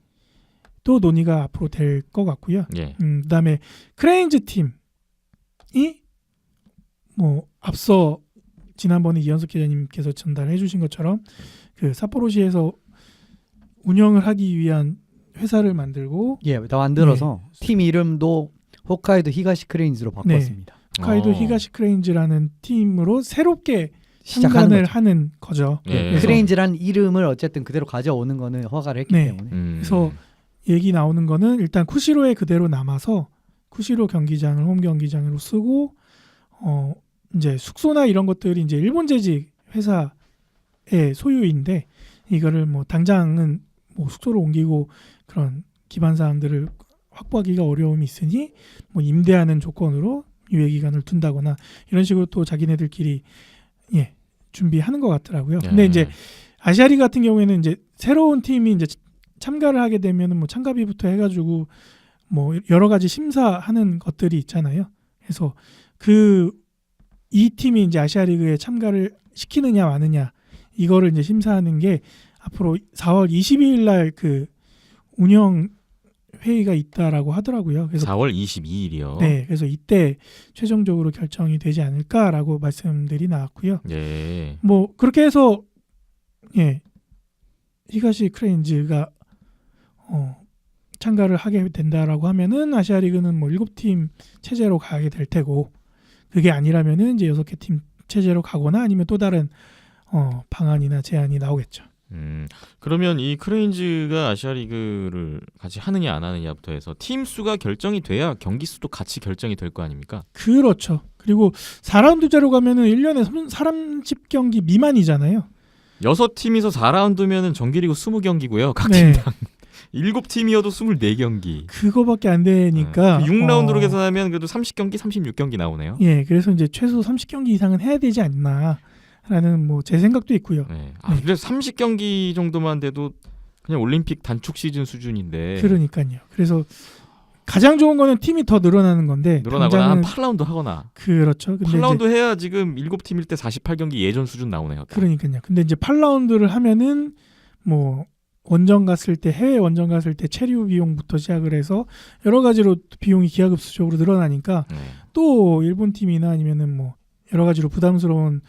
S2: 또 논의가 앞으로 될 것 같고요.
S1: 예.
S2: 그다음에 크레인즈 팀이 뭐 앞서 지난번에 이현석 기자님께서 전달해 주신 것처럼 그 삿포로시에서 운영을 하기 위한 회사를 만들고
S3: 더 만들어서 팀 이름도 홋카이도 히가시 크레인즈로 바꿨습니다.
S2: 홋카이도 히가시 크레인즈라는 팀으로 새롭게
S3: 시작하는
S2: 참관을
S3: 거죠.
S2: 하는 거죠.
S1: 예.
S2: 그래서
S3: 크레인즈란 이름을 어쨌든 그대로 가져오는 거는 허가를 했기
S2: 네.
S3: 때문에
S2: 그래서 얘기 나오는 거는 일단 쿠시로에 그대로 남아서 쿠시로 경기장을 홈 경기장으로 쓰고 이제 숙소나 이런 것들이 이제 일본 재직 회사의 소유인데 이거를 뭐 당장은 뭐 숙소로 옮기고 그런 기반 사항들을 확보하기가 어려움이 있으니 뭐 임대하는 조건으로 유예 기간을 둔다거나 이런 식으로 또 자기네들끼리 준비하는 것 같더라고요. 근데 이제 아시아리그 같은 경우에는 이제 새로운 팀이 이제 참가를 하게 되면은 뭐 참가비부터 해가지고 뭐 여러 가지 심사하는 것들이 있잖아요. 그래서 이 팀이 이제 아시아리그에 참가를 시키느냐 마느냐 이거를 이제 심사하는 게 앞으로 4월 22일 날 그 운영 회의가 있다라고 하더라고요. 그래서
S1: 4월 22일이요.
S2: 네, 그래서 이때 최종적으로 결정이 되지 않을까라고 말씀들이 나왔고요.
S1: 예.
S2: 뭐 그렇게 해서 히가시 크레인즈가 참가를 하게 된다라고 하면은 아시아리그는 뭐 7팀 체제로 가게 될 테고 그게 아니라면은 이제 6개 팀 체제로 가거나 아니면 또 다른 방안이나 제안이 나오겠죠.
S1: 그러면 이 크레인즈가 아시아리그를 같이 하느냐 안 하느냐부터 해서 팀 수가 결정이 돼야 경기 수도 같이 결정이 될 거 아닙니까?
S2: 그렇죠. 그리고 4라운드제로 가면은 1년에 30경기 미만이잖아요.
S1: 6팀이서 4라운드면은 정규리그 20경기고요. 각
S2: 네.
S1: 팀당 7팀이어도 24경기.
S2: 그거밖에 안 되니까
S1: 6라운드로 계산하면 그래도 30경기, 36경기 나오네요.
S2: 예, 그래서 이제 최소 30경기 이상은 해야 되지 않나라는 뭐 제 생각도 있고요.
S1: 네. 근데 30경기 정도만 돼도 그냥 올림픽 단축 시즌 수준인데.
S2: 그러니까요. 그래서 가장 좋은 거는 팀이 더 늘어나는 건데
S1: 늘어나거나 한
S2: 당장은
S1: 8라운드 하거나.
S2: 그렇죠. 근데
S1: 8라운드 해야 지금 7팀일 때 48경기 예전 수준 나오네요.
S2: 그러니까요. 근데 이제 8라운드를 하면은 뭐 원정 갔을 때 해외 원정 갔을 때 체류 비용부터 시작을 해서 여러 가지로 비용이 기하급수적으로 늘어나니까
S1: 네.
S2: 또 일본 팀이나 아니면은 뭐 여러 가지로 부담스러운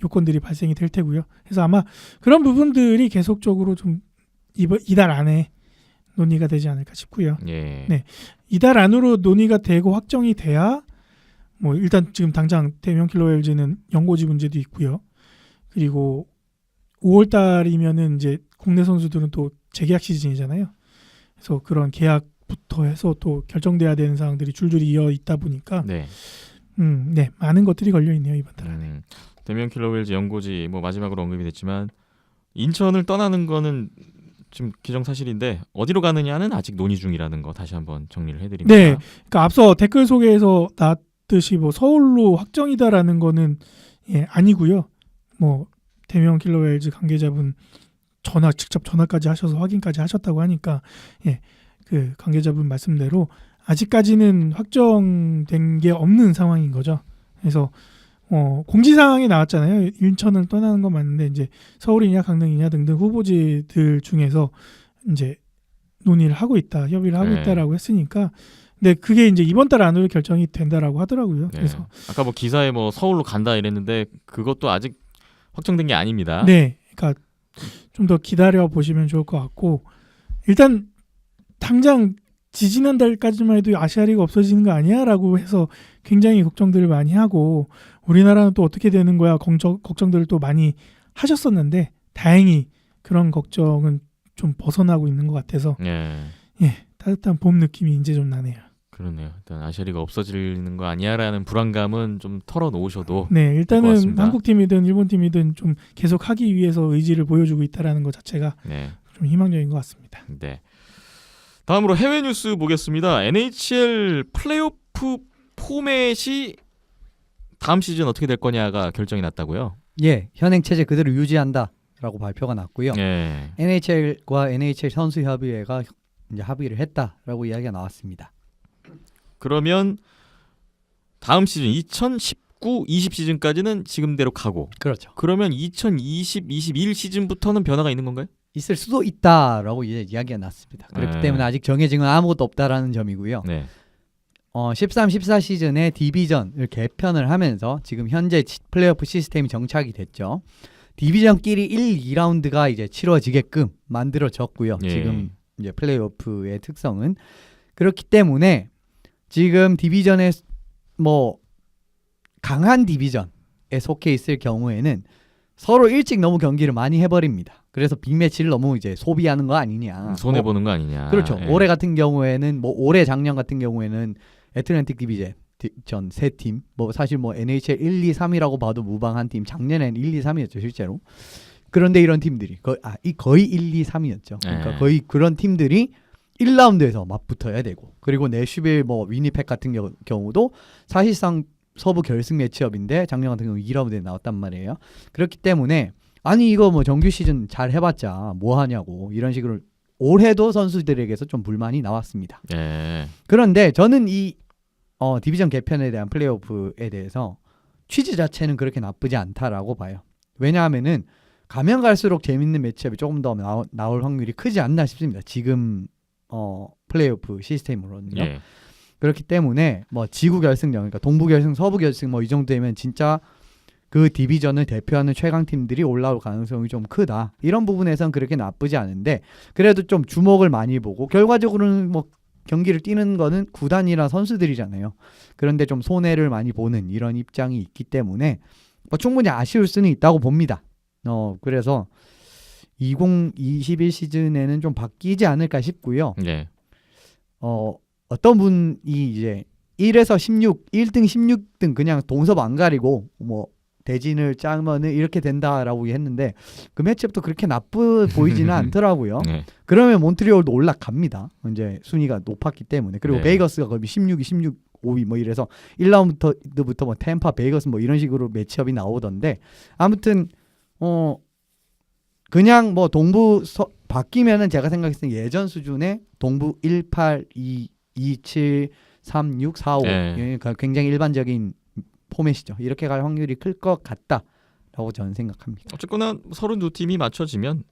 S2: 요건들이 발생이 될 테고요. 그래서 아마 그런 부분들이 계속적으로 좀 이달 안에 논의가 되지 않을까 싶고요.
S1: 예.
S2: 네. 이달 안으로 논의가 되고 확정이 돼야 뭐 일단 지금 당장 대명 킬로웰즈는 연고지 문제도 있고요. 그리고 5월 달이면은 이제 국내 선수들은 또 재계약 시즌이잖아요. 그래서 그런 계약부터 해서 또 결정돼야 되는 사항들이 줄줄이 이어 있다 보니까
S1: 네.
S2: 네, 많은 것들이 걸려 있네요 이번 달 안에.
S1: 데미안 킬러웰즈 연고지 뭐 마지막으로 언급이 됐지만 인천을 떠나는 거는 지금 기정사실인데 어디로 가느냐는 아직 논의 중이라는 거 다시 한번 정리를 해드립니다.
S2: 네, 그러니까 앞서 댓글 소개에서 나왔듯이 뭐 서울로 확정이다라는 거는 아니고요. 뭐 대명 킬러웰즈 관계자분 직접 전화까지 하셔서 확인까지 하셨다고 하니까 그 관계자분 말씀대로 아직까지는 확정된 게 없는 상황인 거죠. 그래서 공지사항에 나왔잖아요. 인천을 떠나는 건 맞는데 이제 서울이냐 강릉이냐 등등 후보지들 중에서 이제 논의를 하고 있다, 협의를 하고 있다라고 했으니까, 근데 그게 이제 이번 달 안으로 결정이 된다라고 하더라고요.
S1: 네.
S2: 그래서
S1: 아까 뭐 기사에 뭐 서울로 간다 이랬는데 그것도 아직 확정된 게 아닙니다.
S2: 네, 그러니까 좀 더 기다려 보시면 좋을 것 같고 일단 당장 지지난달까지만 해도 아시아리가 없어지는 거 아니야라고 해서 굉장히 걱정들을 많이 하고 우리나라는 또 어떻게 되는 거야 걱정들을 또 많이 하셨었는데 다행히 그런 걱정은 좀 벗어나고 있는 것 같아서
S1: 예.
S2: 따뜻한 봄 느낌이 이제 좀 나네요.
S1: 그러네요. 일단 아시아리가 없어지는 거 아니야라는 불안감은 좀 털어놓으셔도
S2: 네,
S1: 것
S2: 일단은
S1: 같습니다.
S2: 한국 팀이든 일본 팀이든 좀 계속 하기 위해서 의지를 보여주고 있다라는 것 자체가
S1: 네.
S2: 좀 희망적인 것 같습니다.
S1: 네. 다음으로 해외 뉴스 보겠습니다. NHL 플레이오프 포맷이 다음 시즌 어떻게 될 거냐가 결정이 났다고요.
S3: 예, 현행 체제 그대로 유지한다라고 발표가 났고요.
S1: 예.
S3: NHL과 NHL 선수 협의회가 이제 합의를 했다라고 이야기가 나왔습니다.
S1: 그러면 다음 시즌 2019-20 시즌까지는 지금대로 가고
S3: 그렇죠.
S1: 그러면 2020-21 시즌부터는 변화가 있는 건가요?
S3: 있을 수도 있다라고 이제 이야기가 났습니다. 그렇기
S1: 네.
S3: 때문에 아직 정해진 건 아무것도 없다라는 점이고요.
S1: 네.
S3: 13-14 시즌에 디비전을 개편을 하면서 지금 현재 플레이오프 시스템이 정착이 됐죠. 디비전끼리 1, 2라운드가 이제 치러지게끔 만들어졌고요.
S1: 예.
S3: 지금 이제 플레이오프의 특성은 그렇기 때문에 지금 디비전에 뭐 강한 디비전에 속해 있을 경우에는 서로 일찍 너무 경기를 많이 해버립니다. 그래서 빅매치를 너무 이제 소비하는 거 아니냐.
S1: 손해 보는 거 아니냐.
S3: 그렇죠.
S1: 예.
S3: 올해 같은 경우에는 뭐 올해 작년 같은 경우에는 애틀랜틱 디비전 세 팀, 뭐 사실 뭐 NHL 1, 2, 3이라고 봐도 무방한 팀. 작년에는 1, 2, 3이었죠 실제로. 그런데 이런 팀들이 거의 1, 2, 3이었죠. 그러니까
S1: 네.
S3: 거의 그런 팀들이 1라운드에서 맞붙어야 되고 그리고 내슈빌 뭐 위니펙 같은 경우도 사실상 서부 결승 매치업인데 작년 같은 경우 2라운드에 나왔단 말이에요. 그렇기 때문에 아니 이거 뭐 정규 시즌 잘 해봤자 뭐 하냐고 이런 식으로 올해도 선수들에게서 좀 불만이 나왔습니다.
S1: 예.
S3: 그런데 저는 이 디비전 개편에 대한 플레이오프에 대해서 취지 자체는 그렇게 나쁘지 않다라고 봐요. 왜냐하면은 가면 갈수록 재밌는 매치업이 조금 더 나올 확률이 크지 않나 싶습니다. 지금 플레이오프 시스템으로는요.
S1: 예.
S3: 그렇기 때문에 뭐 지구 결승전, 그러니까 동부 결승, 서부 결승 뭐 이 정도 되면 진짜 그 디비전을 대표하는 최강 팀들이 올라올 가능성이 좀 크다. 이런 부분에선 그렇게 나쁘지 않은데 그래도 좀 주목을 많이 보고 결과적으로는 뭐 경기를 뛰는 거는 구단이나 선수들이잖아요. 그런데 좀 손해를 많이 보는 이런 입장이 있기 때문에 뭐 충분히 아쉬울 수는 있다고 봅니다. 그래서 2021 시즌에는 좀 바뀌지 않을까 싶고요.
S1: 예.
S3: 어떤 분이 이제 1에서 16, 1등, 16등 그냥 동섭 안 가리고 뭐 대진을 짜면은 이렇게 된다라고 했는데 그 매치업도 그렇게 나쁘 보이지는 않더라고요.
S1: 네.
S3: 그러면 몬트리올도 올라갑니다. 이제 순위가 높았기 때문에. 그리고
S1: 네.
S3: 베이거스가 거의 16위, 16, 5위 뭐 이래서 1라운드부터 뭐 템파, 베이거스 뭐 이런 식으로 매치업이 나오던데 아무튼 그냥 뭐 동부 바뀌면은 제가 생각했을 때 예전 수준의 동부 1, 8, 2, 2, 7, 3, 6, 4, 5
S1: 네.
S3: 굉장히 일반적인 포맷이죠. 이렇게 갈 확률이 클 것 같다라고 저는 생각합니다.
S1: 어쨌거나 32팀이 맞춰지면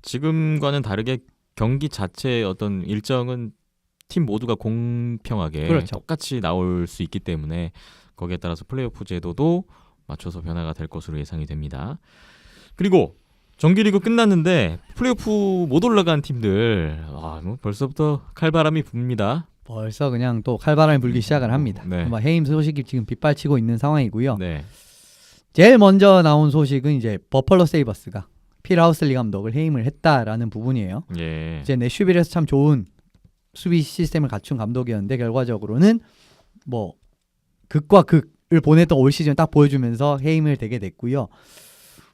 S1: 지금과는 다르게 경기 자체의 어떤 일정은 팀 모두가 공평하게
S3: 그렇죠.
S1: 똑같이 나올 수 있기 때문에 거기에 따라서 플레이오프 제도도 맞춰서 변화가 될 것으로 예상이 됩니다. 그리고 정규리그 끝났는데 플레이오프 못 올라간 팀들 뭐 벌써부터 칼바람이 붑니다.
S3: 벌써 그냥 또 칼바람이 불기 시작을 합니다.
S1: 네.
S3: 뭐 해임 소식이 지금 빗발치고 있는 상황이고요.
S1: 네.
S3: 제일 먼저 나온 소식은 이제 버펄로 세이버스가 필 하우슬리 감독을 해임을 했다라는 부분이에요.
S1: 예.
S3: 이제 내슈빌에서 참 좋은 수비 시스템을 갖춘 감독이었는데 결과적으로는 뭐 극과 극을 보냈던 올 시즌 딱 보여주면서 해임을 되게 됐고요.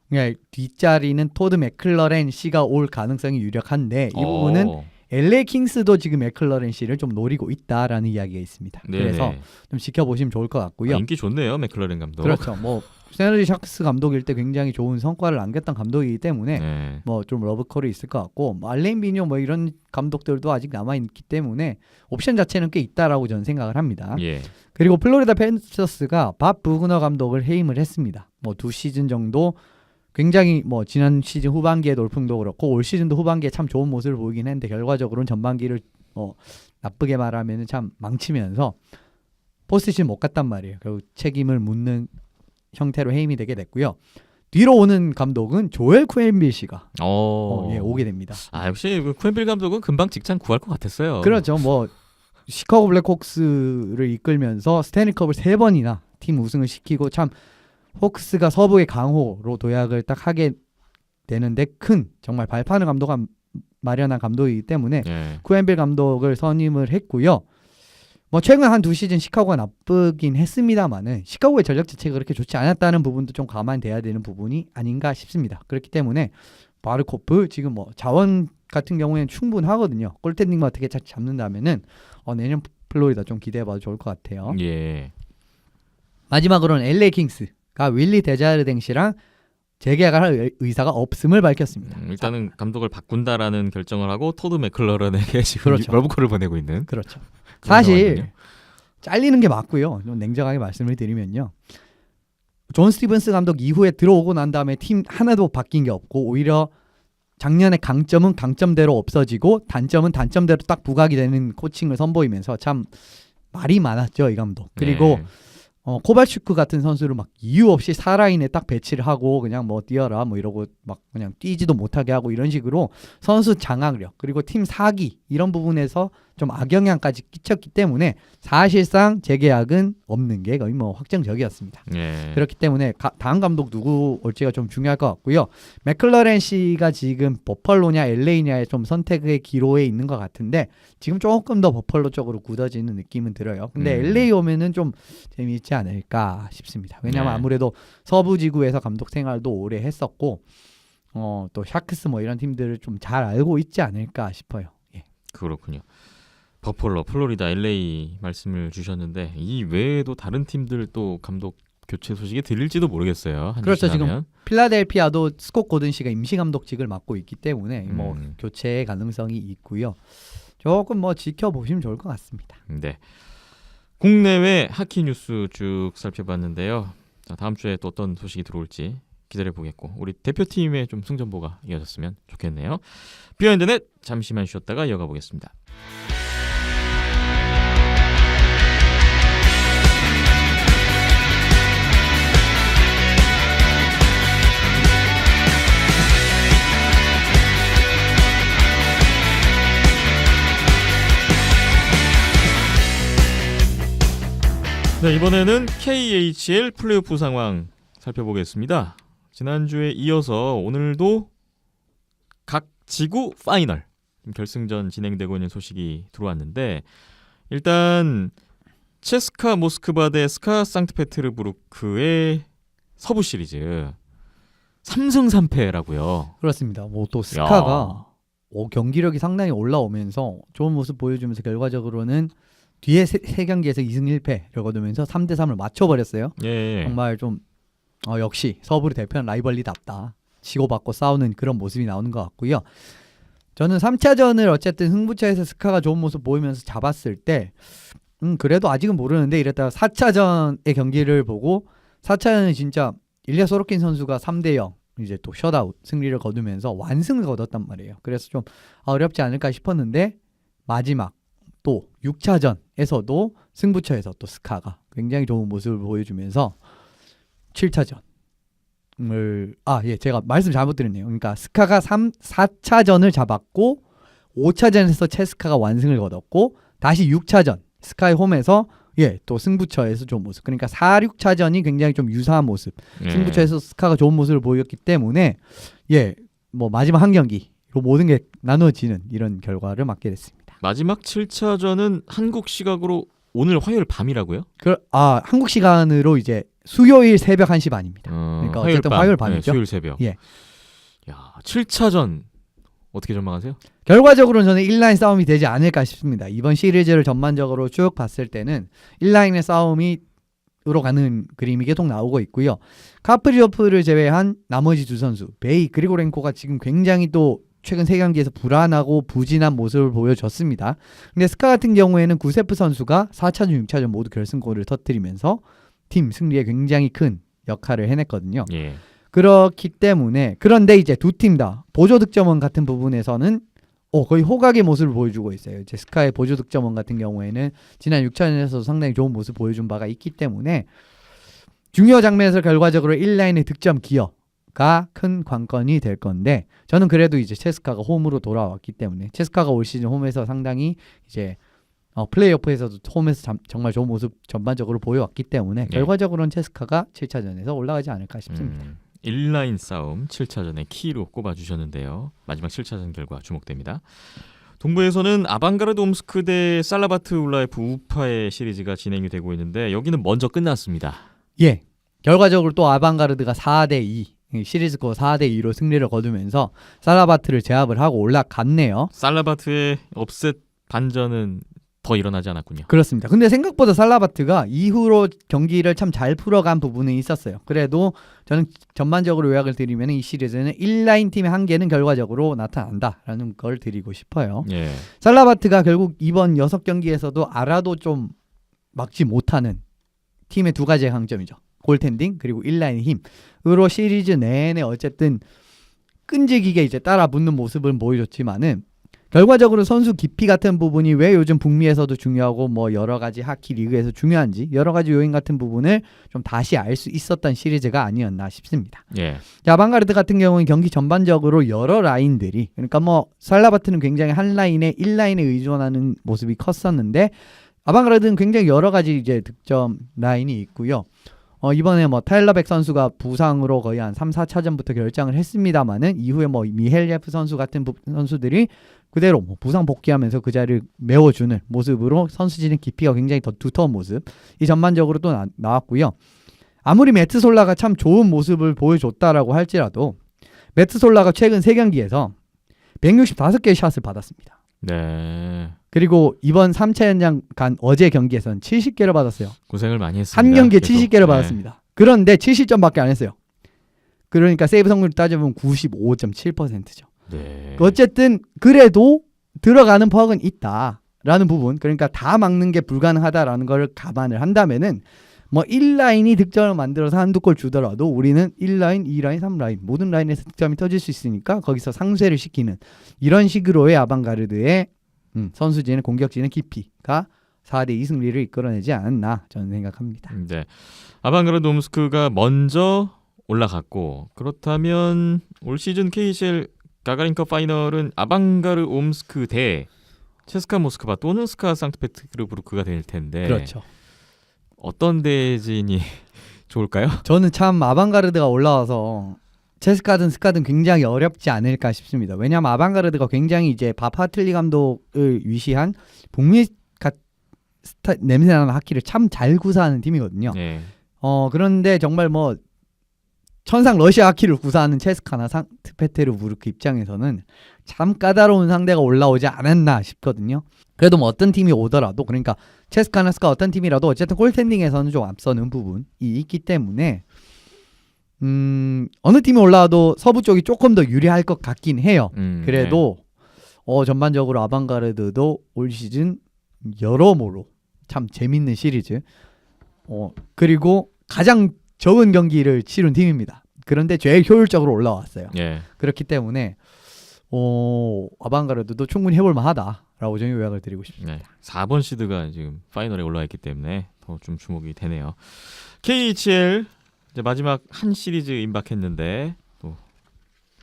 S3: 그냥 뒷자리는 토드 맥클러렌 씨가 올 가능성이 유력한데 이 부분은 LA 킹스도 지금 맥클러렌 씨를 좀 노리고 있다라는 이야기가 있습니다.
S1: 네네.
S3: 그래서 좀 지켜보시면 좋을 것 같고요.
S1: 인기 좋네요, 맥클러렌 감독.
S3: 그렇죠. 뭐 세너지 샤크스 감독일 때 굉장히 좋은 성과를 남겼던 감독이기 때문에
S1: 네.
S3: 뭐 좀 러브콜이 있을 것 같고 뭐 알레인 비뇨 뭐 이런 감독들도 아직 남아 있기 때문에 옵션 자체는 꽤 있다라고 저는 생각을 합니다.
S1: 예.
S3: 그리고 플로리다 팬서스가 밥 부그너 감독을 해임을 했습니다. 뭐 2시즌 정도 굉장히 뭐 지난 시즌 후반기에 돌풍도 그렇고 올 시즌도 후반기에 참 좋은 모습을 보이긴 했는데 결과적으로는 전반기를 나쁘게 말하면 참 망치면서 포스트시즌 못 갔단 말이에요. 결국 책임을 묻는 형태로 해임이 되게 됐고요. 뒤로 오는 감독은 조엘 쿠엔빌 씨가
S1: 어.
S3: 오게 됩니다.
S1: 아 역시 그 쿠엔빌 감독은 금방 직장 구할 것 같았어요.
S3: 그렇죠. 뭐 시카고 블랙호크스를 이끌면서 스탠리컵을 3번이나 팀 우승을 시키고 참 호크스가 서부의 강호로 도약을 딱 하게 되는데 큰 정말 발판을 마련한 감독이기 때문에
S1: 예.
S3: 쿠엔빌 감독을 선임을 했고요. 뭐 최근 한 2시즌 시카고가 나쁘긴 했습니다만은 시카고의 전력 자체가 그렇게 좋지 않았다는 부분도 좀 감안돼야 되는 부분이 아닌가 싶습니다. 그렇기 때문에 바르코프 지금 뭐 자원 같은 경우에는 충분하거든요. 골텐딩만 어떻게 잘 잡는다면은 내년 플로리다 좀 기대해봐도 좋을 것 같아요.
S1: 예.
S3: 마지막으로는 LA 킹스가 윌리 데자르댕 씨랑 재계약할 의사가 없음을 밝혔습니다.
S1: 일단은 감독을 바꾼다라는 결정을 하고 토드 맥클러런에게 지금
S3: 그렇죠.
S1: 러브콜을 보내고 있는.
S3: 그렇죠.
S1: 그런
S3: 사실
S1: 상황이군요.
S3: 잘리는 게 맞고요. 좀 냉정하게 말씀을 드리면요. 존 스티븐스 감독 이후에 들어오고 난 다음에 팀 하나도 바뀐 게 없고 오히려 작년의 강점은 강점대로 없어지고 단점은 단점대로 딱 부각이 되는 코칭을 선보이면서 참 말이 많았죠, 이 감독. 그리고
S1: 네.
S3: 코발추크 같은 선수를 막 이유 없이 사라인에 딱 배치를 하고 그냥 뭐 뛰어라 뭐 이러고 막 그냥 뛰지도 못하게 하고 이런 식으로 선수 장악력 그리고 팀 사기 이런 부분에서 좀 악영향까지 끼쳤기 때문에 사실상 재계약은 없는 게 거의 뭐 확정적이었습니다.
S1: 예.
S3: 그렇기 때문에 다음 감독 누구 올지가 좀 중요할 것 같고요. 맥클러렌 씨가 지금 버펄로냐 LA냐의 좀 선택의 기로에 있는 것 같은데 지금 조금 더 버펄로 쪽으로 굳어지는 느낌은 들어요. 근데 LA 오면은 좀 재미있지 않을까 싶습니다. 왜냐하면
S1: 네.
S3: 아무래도 서부 지구에서 감독 생활도 오래 했었고 또 샤크스 뭐 이런 팀들을 좀 잘 알고 있지 않을까 싶어요. 예.
S1: 그렇군요. 버펄로, 플로리다, LA 말씀을 주셨는데 이 외에도 다른 팀들 또 감독 교체 소식이 들릴지도 모르겠어요. 한
S3: 그렇죠.
S1: 주 지나면.
S3: 지금 필라델피아도 스콧 고든 씨가 임시 감독직을 맡고 있기 때문에 뭐
S1: 음.
S3: 교체의 가능성이 있고요. 조금 뭐 지켜보시면 좋을 것 같습니다.
S1: 네. 국내외 하키 뉴스 쭉 살펴봤는데요. 자, 다음 주에 또 어떤 소식이 들어올지 기다려 보겠고 우리 대표팀의 좀 승전보가 이어졌으면 좋겠네요. 비하인드넷 잠시만 쉬었다가 이어가 보겠습니다. 네, 이번에는 KHL 플레이오프 상황 살펴보겠습니다. 지난주에 이어서 오늘도 각 지구 파이널 결승전 진행되고 있는 소식이 들어왔는데 일단 체스카 모스크바 대 스카 상트페테르부르크의 서부 시리즈 3승 3패라고요.
S3: 그렇습니다. 뭐 또 스카가 경기력이 상당히 올라오면서 좋은 모습 보여주면서 결과적으로는 뒤에 세 경기에서 2승 1패를 거두면서 3대3을 맞춰버렸어요.
S1: 예.
S3: 정말 좀 역시 서부를 대표하는 라이벌리답다. 치고받고 싸우는 그런 모습이 나오는 것 같고요. 저는 3차전을 어쨌든 승부처에서 스카가 좋은 모습 보이면서 잡았을 때 그래도 아직은 모르는데 이랬다가 4차전의 경기를 보고 4차전은 진짜 일리아 소로킨 선수가 3대0 이제 또 셧아웃 승리를 거두면서 완승을 거뒀단 말이에요. 그래서 좀 어렵지 않을까 싶었는데 마지막 또 6차전에서도 승부처에서 또 스카가 굉장히 좋은 모습을 보여주면서 7차전을 제가 말씀 잘못 드렸네요. 그러니까 스카가 4차전을 잡았고 5차전에서 체스카가 완승을 거뒀고 다시 6차전 스카이 홈에서 또 승부처에서 좋은 모습. 그러니까 4, 6차전이 굉장히 좀 유사한 모습. 승부처에서 스카가 좋은 모습을 보였기 때문에 뭐 마지막 한 경기로 모든 게 나눠지는 이런 결과를 맞게 됐습니다.
S1: 마지막 7차전은 한국 시각으로 오늘 화요일 밤이라고요?
S3: 한국 시간으로 이제 수요일 새벽 1시 반입니다. 그러니까 어쨌든 화요일 밤이죠.
S1: 네, 수요일 새벽.
S3: 예.
S1: 야, 7차전 어떻게 전망하세요?
S3: 결과적으로는 저는 1라인 싸움이 되지 않을까 싶습니다. 이번 시리즈를 전반적으로 쭉 봤을 때는 1라인의 싸움으로 가는 그림이 계속 나오고 있고요. 카프리오프를 제외한 나머지 두 선수 베이 그리고 렌코가 지금 굉장히 또 최근 3경기에서 불안하고 부진한 모습을 보여줬습니다. 근데 스카 같은 경우에는 구세프 선수가 4차전, 6차전 모두 결승골을 터뜨리면서 팀 승리에 굉장히 큰 역할을 해냈거든요.
S1: 예.
S3: 그렇기 때문에 그런데 이제 두 팀 다 보조 득점원 같은 부분에서는 거의 호각의 모습을 보여주고 있어요. 이제 스카의 보조 득점원 같은 경우에는 지난 6차전에서도 상당히 좋은 모습 보여준 바가 있기 때문에 중요 장면에서 결과적으로 1라인의 득점 기여 가 큰 관건이 될 건데 저는 그래도 이제 체스카가 홈으로 돌아왔기 때문에 체스카가 올 시즌 홈에서 상당히 이제 플레이오프에서도 홈에서 정말 좋은 모습 전반적으로 보여왔기 때문에 결과적으로는 체스카가 7차전에서 올라가지 않을까 싶습니다.
S1: 1라인 싸움 7차전의 키로 꼽아주셨는데요. 마지막 7차전 결과 주목됩니다. 동부에서는 아방가르드 옴스크 대 살라바트 울라예프 우파의 시리즈가 진행이 되고 있는데 여기는 먼저 끝났습니다.
S3: 예, 결과적으로 또 아방가르드가 4대2 시리즈코 4대2로 승리를 거두면서 살라바트를 제압을 하고 올라갔네요.
S1: 살라바트의 업셋 반전은 더 일어나지 않았군요.
S3: 그렇습니다. 근데 생각보다 살라바트가 이후로 경기를 참 잘 풀어간 부분이 있었어요. 그래도 저는 전반적으로 요약을 드리면 이 시리즈는 1라인 팀의 한계는 결과적으로 나타난다라는 걸 드리고 싶어요.
S1: 예.
S3: 살라바트가 결국 이번 6경기에서도 알아도 좀 막지 못하는 팀의 두 가지의 강점이죠. 골텐딩 그리고 1라인의 힘으로 시리즈 내내 어쨌든 끈질기게 이제 따라 붙는 모습을 보여줬지만은 결과적으로 선수 깊이 같은 부분이 왜 요즘 북미에서도 중요하고 뭐 여러 가지 하키 리그에서 중요한지 여러 가지 요인 같은 부분을 좀 다시 알 수 있었던 시리즈가 아니었나 싶습니다.
S1: 예.
S3: 아방가르드 같은 경우는 경기 전반적으로 여러 라인들이 그러니까 뭐 살라바트는 굉장히 한 라인에 1라인에 의존하는 모습이 컸었는데 아방가르드는 굉장히 여러 가지 이제 득점 라인이 있고요. 이번에 뭐 타일러 백 선수가 부상으로 거의 한 3, 4차전부터 결장을 했습니다만은 이후에 뭐 미헬예프 선수 같은 선수들이 그대로 뭐 부상 복귀하면서 그 자리를 메워주는 모습으로 선수진의 깊이가 굉장히 더 두터운 모습 이 전반적으로 또 나왔고요. 아무리 메트솔라가 참 좋은 모습을 보여줬다라고 할지라도 메트솔라가 최근 3경기에서 165개의 샷을 받았습니다.
S1: 네.
S3: 그리고 이번 3차 연장 간 어제 경기에서는 70개를 받았어요.
S1: 고생을 많이 했습니다.
S3: 한 경기에
S1: 계속.
S3: 70개를 받았습니다. 그런데 7실점밖에 안 했어요. 그러니까 세이브 성률을 따져보면 95.7%죠.
S1: 네.
S3: 어쨌든 그래도 들어가는 퍽은 있다라는 부분 그러니까 다 막는 게 불가능하다라는 걸 감안을 한다면은 뭐 1라인이 득점을 만들어서 한두 골 주더라도 우리는 1라인, 2라인, 3라인 모든 라인에서 득점이 터질 수 있으니까 거기서 상쇄를 시키는 이런 식으로의 아방가르드의 선수진의 공격진의 깊이가 4대2 승리를 이끌어내지 않았나 저는 생각합니다.
S1: 네. 아방가르드 옴스크가 먼저 올라갔고 그렇다면 올 시즌 KCL 가가린컵 파이널은 아방가르 옴스크 대 체스카 모스크바 또는 스카 상트페테르부르크가 될 텐데
S3: 그렇죠.
S1: 어떤 대진이 좋을까요?
S3: 저는 참 아방가르드가 올라와서 체스카든 스카든 굉장히 어렵지 않을까 싶습니다. 왜냐하면 아방가르드가 굉장히 이제 밥 하틀리 감독을 위시한 북미 냄새나는 하키를 참 잘 구사하는 팀이거든요.
S1: 네.
S3: 그런데 정말 뭐 천상 러시아 하키를 구사하는 체스카나 상트페테르부르크 입장에서는 참 까다로운 상대가 올라오지 않았나 싶거든요. 그래도 뭐 어떤 팀이 오더라도 그러니까 체스카나 스카 어떤 팀이라도 어쨌든 골텐딩에서는 좀 앞서는 부분이 있기 때문에 어느 팀이 올라와도 서부 쪽이 조금 더 유리할 것 같긴 해요. 그래도 전반적으로 아방가르드도 올 시즌 여러모로 참 재밌는 시리즈 그리고 가장 적은 경기를 치른 팀입니다. 그런데 제일 효율적으로 올라왔어요.
S1: 네.
S3: 그렇기 때문에 아방가르드도 충분히 해볼 만하다라고 저는 요약을 드리고 싶습니다.
S1: 네. 4번 시드가 지금 파이널에 올라와 있기 때문에 더 좀 주목이 되네요. KHL 이제 마지막 한 시리즈 임박했는데 또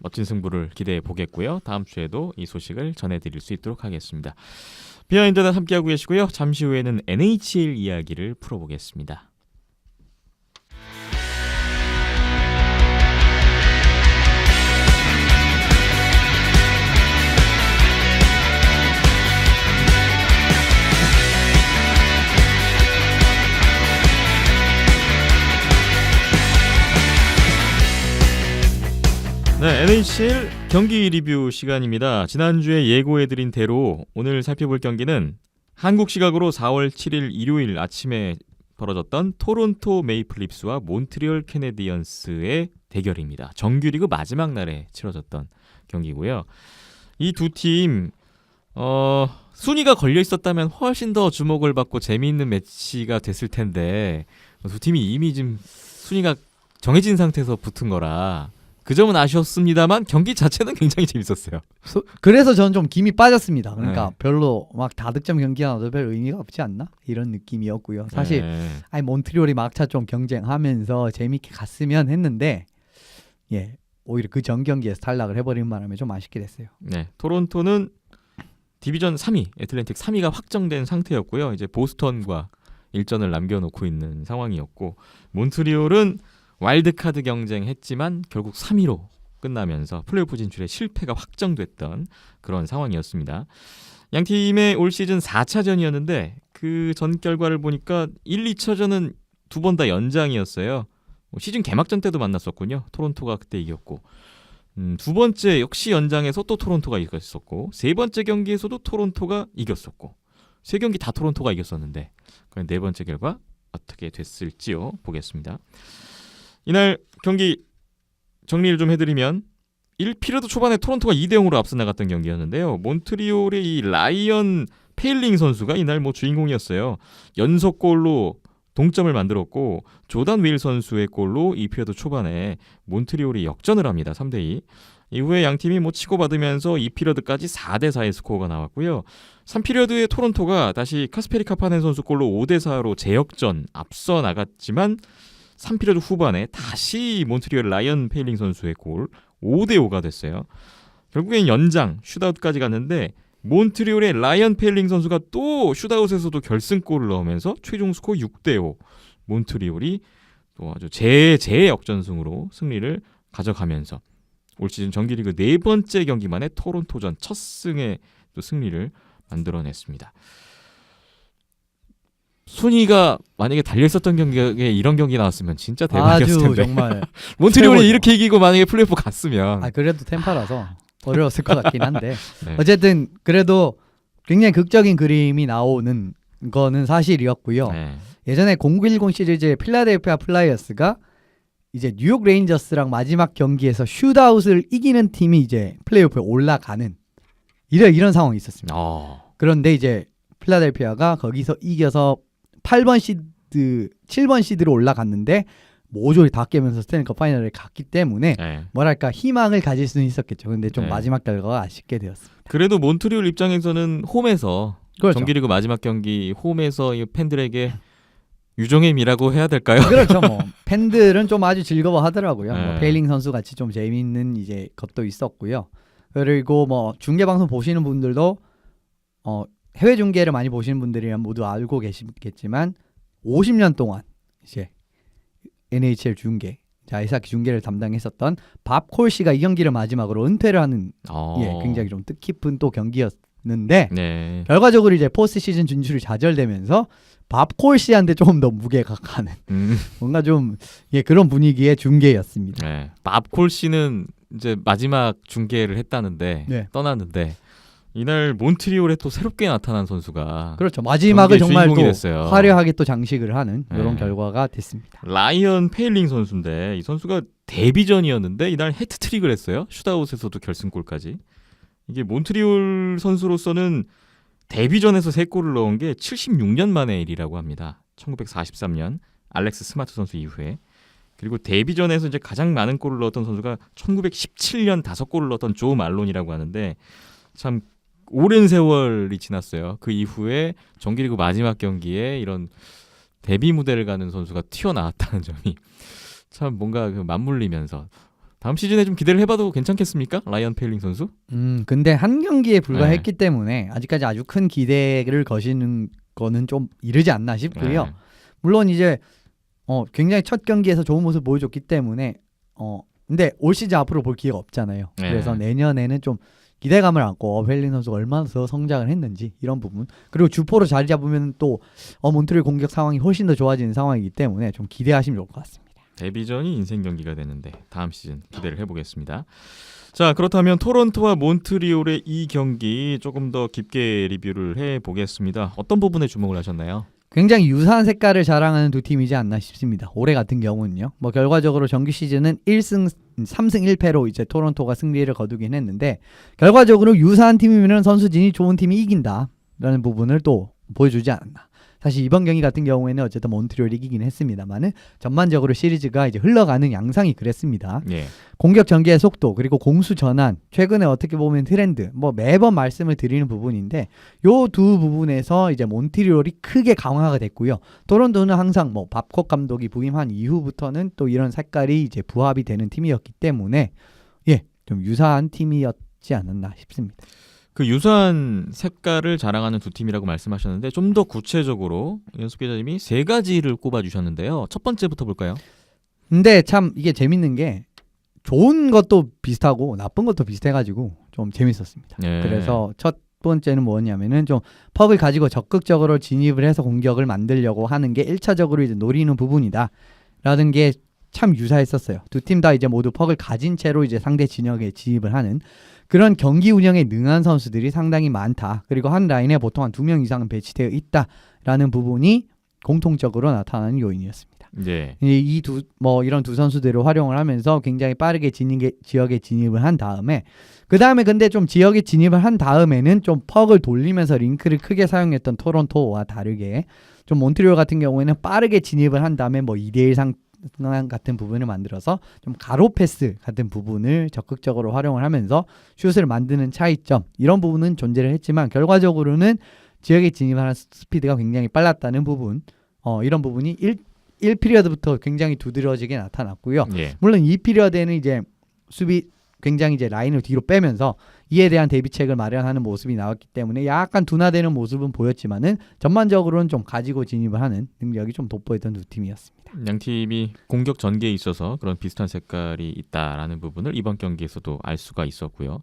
S1: 멋진 승부를 기대해 보겠고요. 다음 주에도 이 소식을 전해드릴 수 있도록 하겠습니다. 비하인드는 함께하고 계시고요. 잠시 후에는 NHL 이야기를 풀어보겠습니다. 네, NHL 경기 리뷰 시간입니다. 지난주에 예고해드린 대로 오늘 살펴볼 경기는 한국 시각으로 4월 7일 일요일 아침에 벌어졌던 토론토 메이플립스와 몬트리올 캐네디언스의 대결입니다. 정규리그 마지막 날에 치러졌던 경기고요. 이 두 팀 순위가 걸려 있었다면 훨씬 더 주목을 받고 재미있는 매치가 됐을 텐데 두 팀이 이미 지금 순위가 정해진 상태에서 붙은 거라 그 점은 아쉬웠습니다만 경기 자체는 굉장히 재밌었어요.
S3: 그래서 저는 좀 김이 빠졌습니다. 그러니까
S1: 네.
S3: 별로 막 다득점 경기가 나도 별 의미가 없지 않나? 이런 느낌이었고요. 사실
S1: 네.
S3: 몬트리올이 막차 좀 경쟁하면서 재밌게 갔으면 했는데 오히려 그 전 경기에서 탈락을 해버린 바람에 좀 아쉽게 됐어요.
S1: 네, 토론토는 디비전 3위, 애틀랜틱 3위가 확정된 상태였고요. 이제 보스턴과 일전을 남겨놓고 있는 상황이었고 몬트리올은 와일드카드 경쟁했지만 결국 3위로 끝나면서 플레이오프 진출에 실패가 확정됐던 그런 상황이었습니다. 양 팀의 올 시즌 4차전이었는데 그 전 결과를 보니까 1, 2차전은 두 번 다 연장이었어요. 시즌 개막전 때도 만났었군요. 토론토가 그때 이겼고 두 번째 역시 연장에서 또 토론토가 이겼었고 세 번째 경기에서도 토론토가 이겼었고 세 경기 다 토론토가 이겼었는데 과연 네 번째 결과 어떻게 됐을지요 보겠습니다. 이날 경기 정리를 좀 해드리면 1피리어드 초반에 토론토가 2대0으로 앞서 나갔던 경기였는데요. 몬트리올의 이 라이언 페일링 선수가 이날 뭐 주인공이었어요. 연속골로 동점을 만들었고 조단 윌 선수의 골로 2피리어드 초반에 몬트리올이 역전을 합니다. 3대2. 이후에 양팀이 뭐 치고받으면서 2피리어드까지 4대4의 스코어가 나왔고요. 3피리어드의 토론토가 다시 카스페리 카파넨 선수 골로 5대4로 재역전 앞서 나갔지만 3피리어드 후반에 다시 몬트리올 라이언 페일링 선수의 골 5대5가 됐어요. 결국엔 연장 슛아웃까지 갔는데 몬트리올의 라이언 페일링 선수가 또 슛아웃에서도 결승골을 넣으면서 최종 스코어 6대5 몬트리올이 또 아주 재역전승으로 승리를 가져가면서 올 시즌 정규리그 네 번째 경기 만에 토론토전 첫 승의 또 승리를 만들어냈습니다. 순위가 만약에 달려있었던 경기에 이런 경기 나왔으면 진짜 대박이었을
S3: 아주
S1: 텐데
S3: 정말
S1: 몬트리올이
S3: 최고죠.
S1: 이렇게 이기고 만약에 플레이오프 갔으면
S3: 그래도 템파라서 어려웠을 것 같긴 한데
S1: 네.
S3: 어쨌든 그래도 굉장히 극적인 그림이 나오는 거는 사실이었고요.
S1: 네.
S3: 예전에 0910 시리즈의 필라델피아 플라이어스가 이제 뉴욕 레인저스랑 마지막 경기에서 슛아웃을 이기는 팀이 이제 플레이오프에 올라가는 이런 상황이 있었습니다. 그런데 이제 필라델피아가 거기서 이겨서 8번 시드, 7번 시드로 올라갔는데 모조리 다 깨면서 스탠리컵 파이널에 갔기 때문에
S1: 네.
S3: 뭐랄까 희망을 가질 수는 있었겠죠. 근데 좀
S1: 네.
S3: 마지막 결과가 아쉽게 되었습니다.
S1: 그래도 몬트리올 입장에서는 홈에서
S3: 그렇죠.
S1: 정규리그 마지막 경기 홈에서 이 팬들에게 유종의 미라고 해야 될까요?
S3: 그렇죠. 뭐 팬들은 좀 아주 즐거워하더라고요.
S1: 네.
S3: 뭐 페일링 선수 같이 좀 재미있는 이제 것도 있었고요. 그리고 뭐 중계 방송 보시는 분들도 해외 중계를 많이 보시는 분들이면 모두 알고 계시겠지만 50년 동안 이제 NHL 중계, 아이스하키 중계를 담당했었던 밥 콜시가 이 경기를 마지막으로 은퇴를 하는 굉장히 좀 뜻깊은 또 경기였는데
S1: 네.
S3: 결과적으로 이제 포스트 시즌 진출이 좌절되면서 밥 콜시한테 조금 더 무게가 가는 뭔가 좀 그런 분위기의 중계였습니다.
S1: 네. 밥콜 씨는 이제 마지막 중계를 했다는데
S3: 네.
S1: 떠났는데 이날 몬트리올에 또 새롭게 나타난 선수가
S3: 그렇죠. 마지막을 정말 또
S1: 주인공이 됐어요.
S3: 화려하게 또 장식을 하는 이런
S1: 네.
S3: 결과가 됐습니다.
S1: 라이언 페일링 선수인데 이 선수가 데뷔전이었는데 이날 해트트릭을 했어요. 슛아웃에서도 결승골까지. 이게 몬트리올 선수로서는 데뷔전에서 3골을 넣은 게 76년 만의 일이라고 합니다. 1943년 알렉스 스마트 선수 이후에. 그리고 데뷔전에서 이제 가장 많은 골을 넣었던 선수가 1917년 5골을 넣었던 조 말론이라고 하는데 참 오랜 세월이 지났어요. 그 이후에 정규리그 마지막 경기에 이런 데뷔 무대를 가는 선수가 튀어나왔다는 점이 참 뭔가 맞물리면서 다음 시즌에 좀 기대를 해봐도 괜찮겠습니까? 라이언 페일링 선수?
S3: 근데 한 경기에 불과했기 때문에 아직까지 아주 큰 기대를 거시는 거는 좀 이르지 않나 싶고요.
S1: 네.
S3: 물론 이제 굉장히 첫 경기에서 좋은 모습 보여줬기 때문에 근데 올 시즌 앞으로 볼 기회가 없잖아요.
S1: 네.
S3: 그래서 내년에는 좀 기대감을 안고 페일링 선수가 얼마나 더 성장을 했는지 이런 부분 그리고 주포로 자리 잡으면 또 몬트리올 공격 상황이 훨씬 더 좋아지는 상황이기 때문에 좀 기대하시면 좋을 것 같습니다.
S1: 데뷔전이 인생 경기가 되는데 다음 시즌 기대를 해보겠습니다. 자, 그렇다면 토론토와 몬트리올의 이 경기 조금 더 깊게 리뷰를 해보겠습니다. 어떤 부분에 주목을 하셨나요?
S3: 굉장히 유사한 색깔을 자랑하는 두 팀이지 않나 싶습니다. 올해 같은 경우는요. 뭐 결과적으로 정규 시즌은 1승 3승 1패로 이제 토론토가 승리를 거두긴 했는데 결과적으로 유사한 팀이면 선수진이 좋은 팀이 이긴다라는 부분을 또 보여주지 않았나. 사실 이번 경기 같은 경우에는 어쨌든 몬트리올이 이기긴 했습니다만은 전반적으로 시리즈가 이제 흘러가는 양상이 그랬습니다.
S1: 예.
S3: 공격 전개의 속도 그리고 공수 전환 최근에 어떻게 보면 트렌드 뭐 매번 말씀을 드리는 부분인데 요 두 부분에서 이제 몬트리올이 크게 강화가 됐고요. 토론토는 항상 뭐 밥콕 감독이 부임한 이후부터는 또 이런 색깔이 이제 부합이 되는 팀이었기 때문에 좀 유사한 팀이었지 않았나 싶습니다.
S1: 그 유사한 색깔을 자랑하는 두 팀이라고 말씀하셨는데 좀 더 구체적으로 연습 기자님이 세 가지를 꼽아주셨는데요. 첫 번째부터 볼까요?
S3: 근데 참 이게 재밌는 게 좋은 것도 비슷하고 나쁜 것도 비슷해가지고 좀 재밌었습니다.
S1: 예.
S3: 그래서 첫 번째는 뭐냐면은 좀 퍽을 가지고 적극적으로 진입을 해서 공격을 만들려고 하는 게 1차적으로 이제 노리는 부분이다 라는 게 참 유사했었어요. 두 팀 다 이제 모두 퍽을 가진 채로 이제 상대 진영에 진입을 하는 그런 경기 운영에 능한 선수들이 상당히 많다. 그리고 한 라인에 보통 한 2명 이상은 배치되어 있다라는 부분이 공통적으로 나타나는 요인이었습니다.
S1: 네.
S3: 이런 두 선수들을 활용을 하면서 굉장히 빠르게 지역에 진입을 한 다음에 그 다음에 근데 좀 지역에 진입을 한 다음에는 좀 퍽을 돌리면서 링크를 크게 사용했던 토론토와 다르게 좀 몬트리올 같은 경우에는 빠르게 진입을 한 다음에 뭐 2대1 상황 같은 부분을 만들어서 좀 가로 패스 같은 부분을 적극적으로 활용을 하면서 슛을 만드는 차이점 이런 부분은 존재를 했지만 결과적으로는 지역에 진입하는 스피드가 굉장히 빨랐다는 부분 이런 부분이 1피리어드부터 굉장히 두드러지게 나타났고요.
S1: 예.
S3: 물론 2피리어드에는 이제 수비 굉장히 이제 라인을 뒤로 빼면서 이에 대한 대비책을 마련하는 모습이 나왔기 때문에 약간 둔화되는 모습은 보였지만은 전반적으로는 좀 가지고 진입을 하는 능력이 좀 돋보였던 두 팀이었습니다.
S1: 양 팀이 공격 전개에 있어서 그런 비슷한 색깔이 있다라는 부분을 이번 경기에서도 알 수가 있었고요.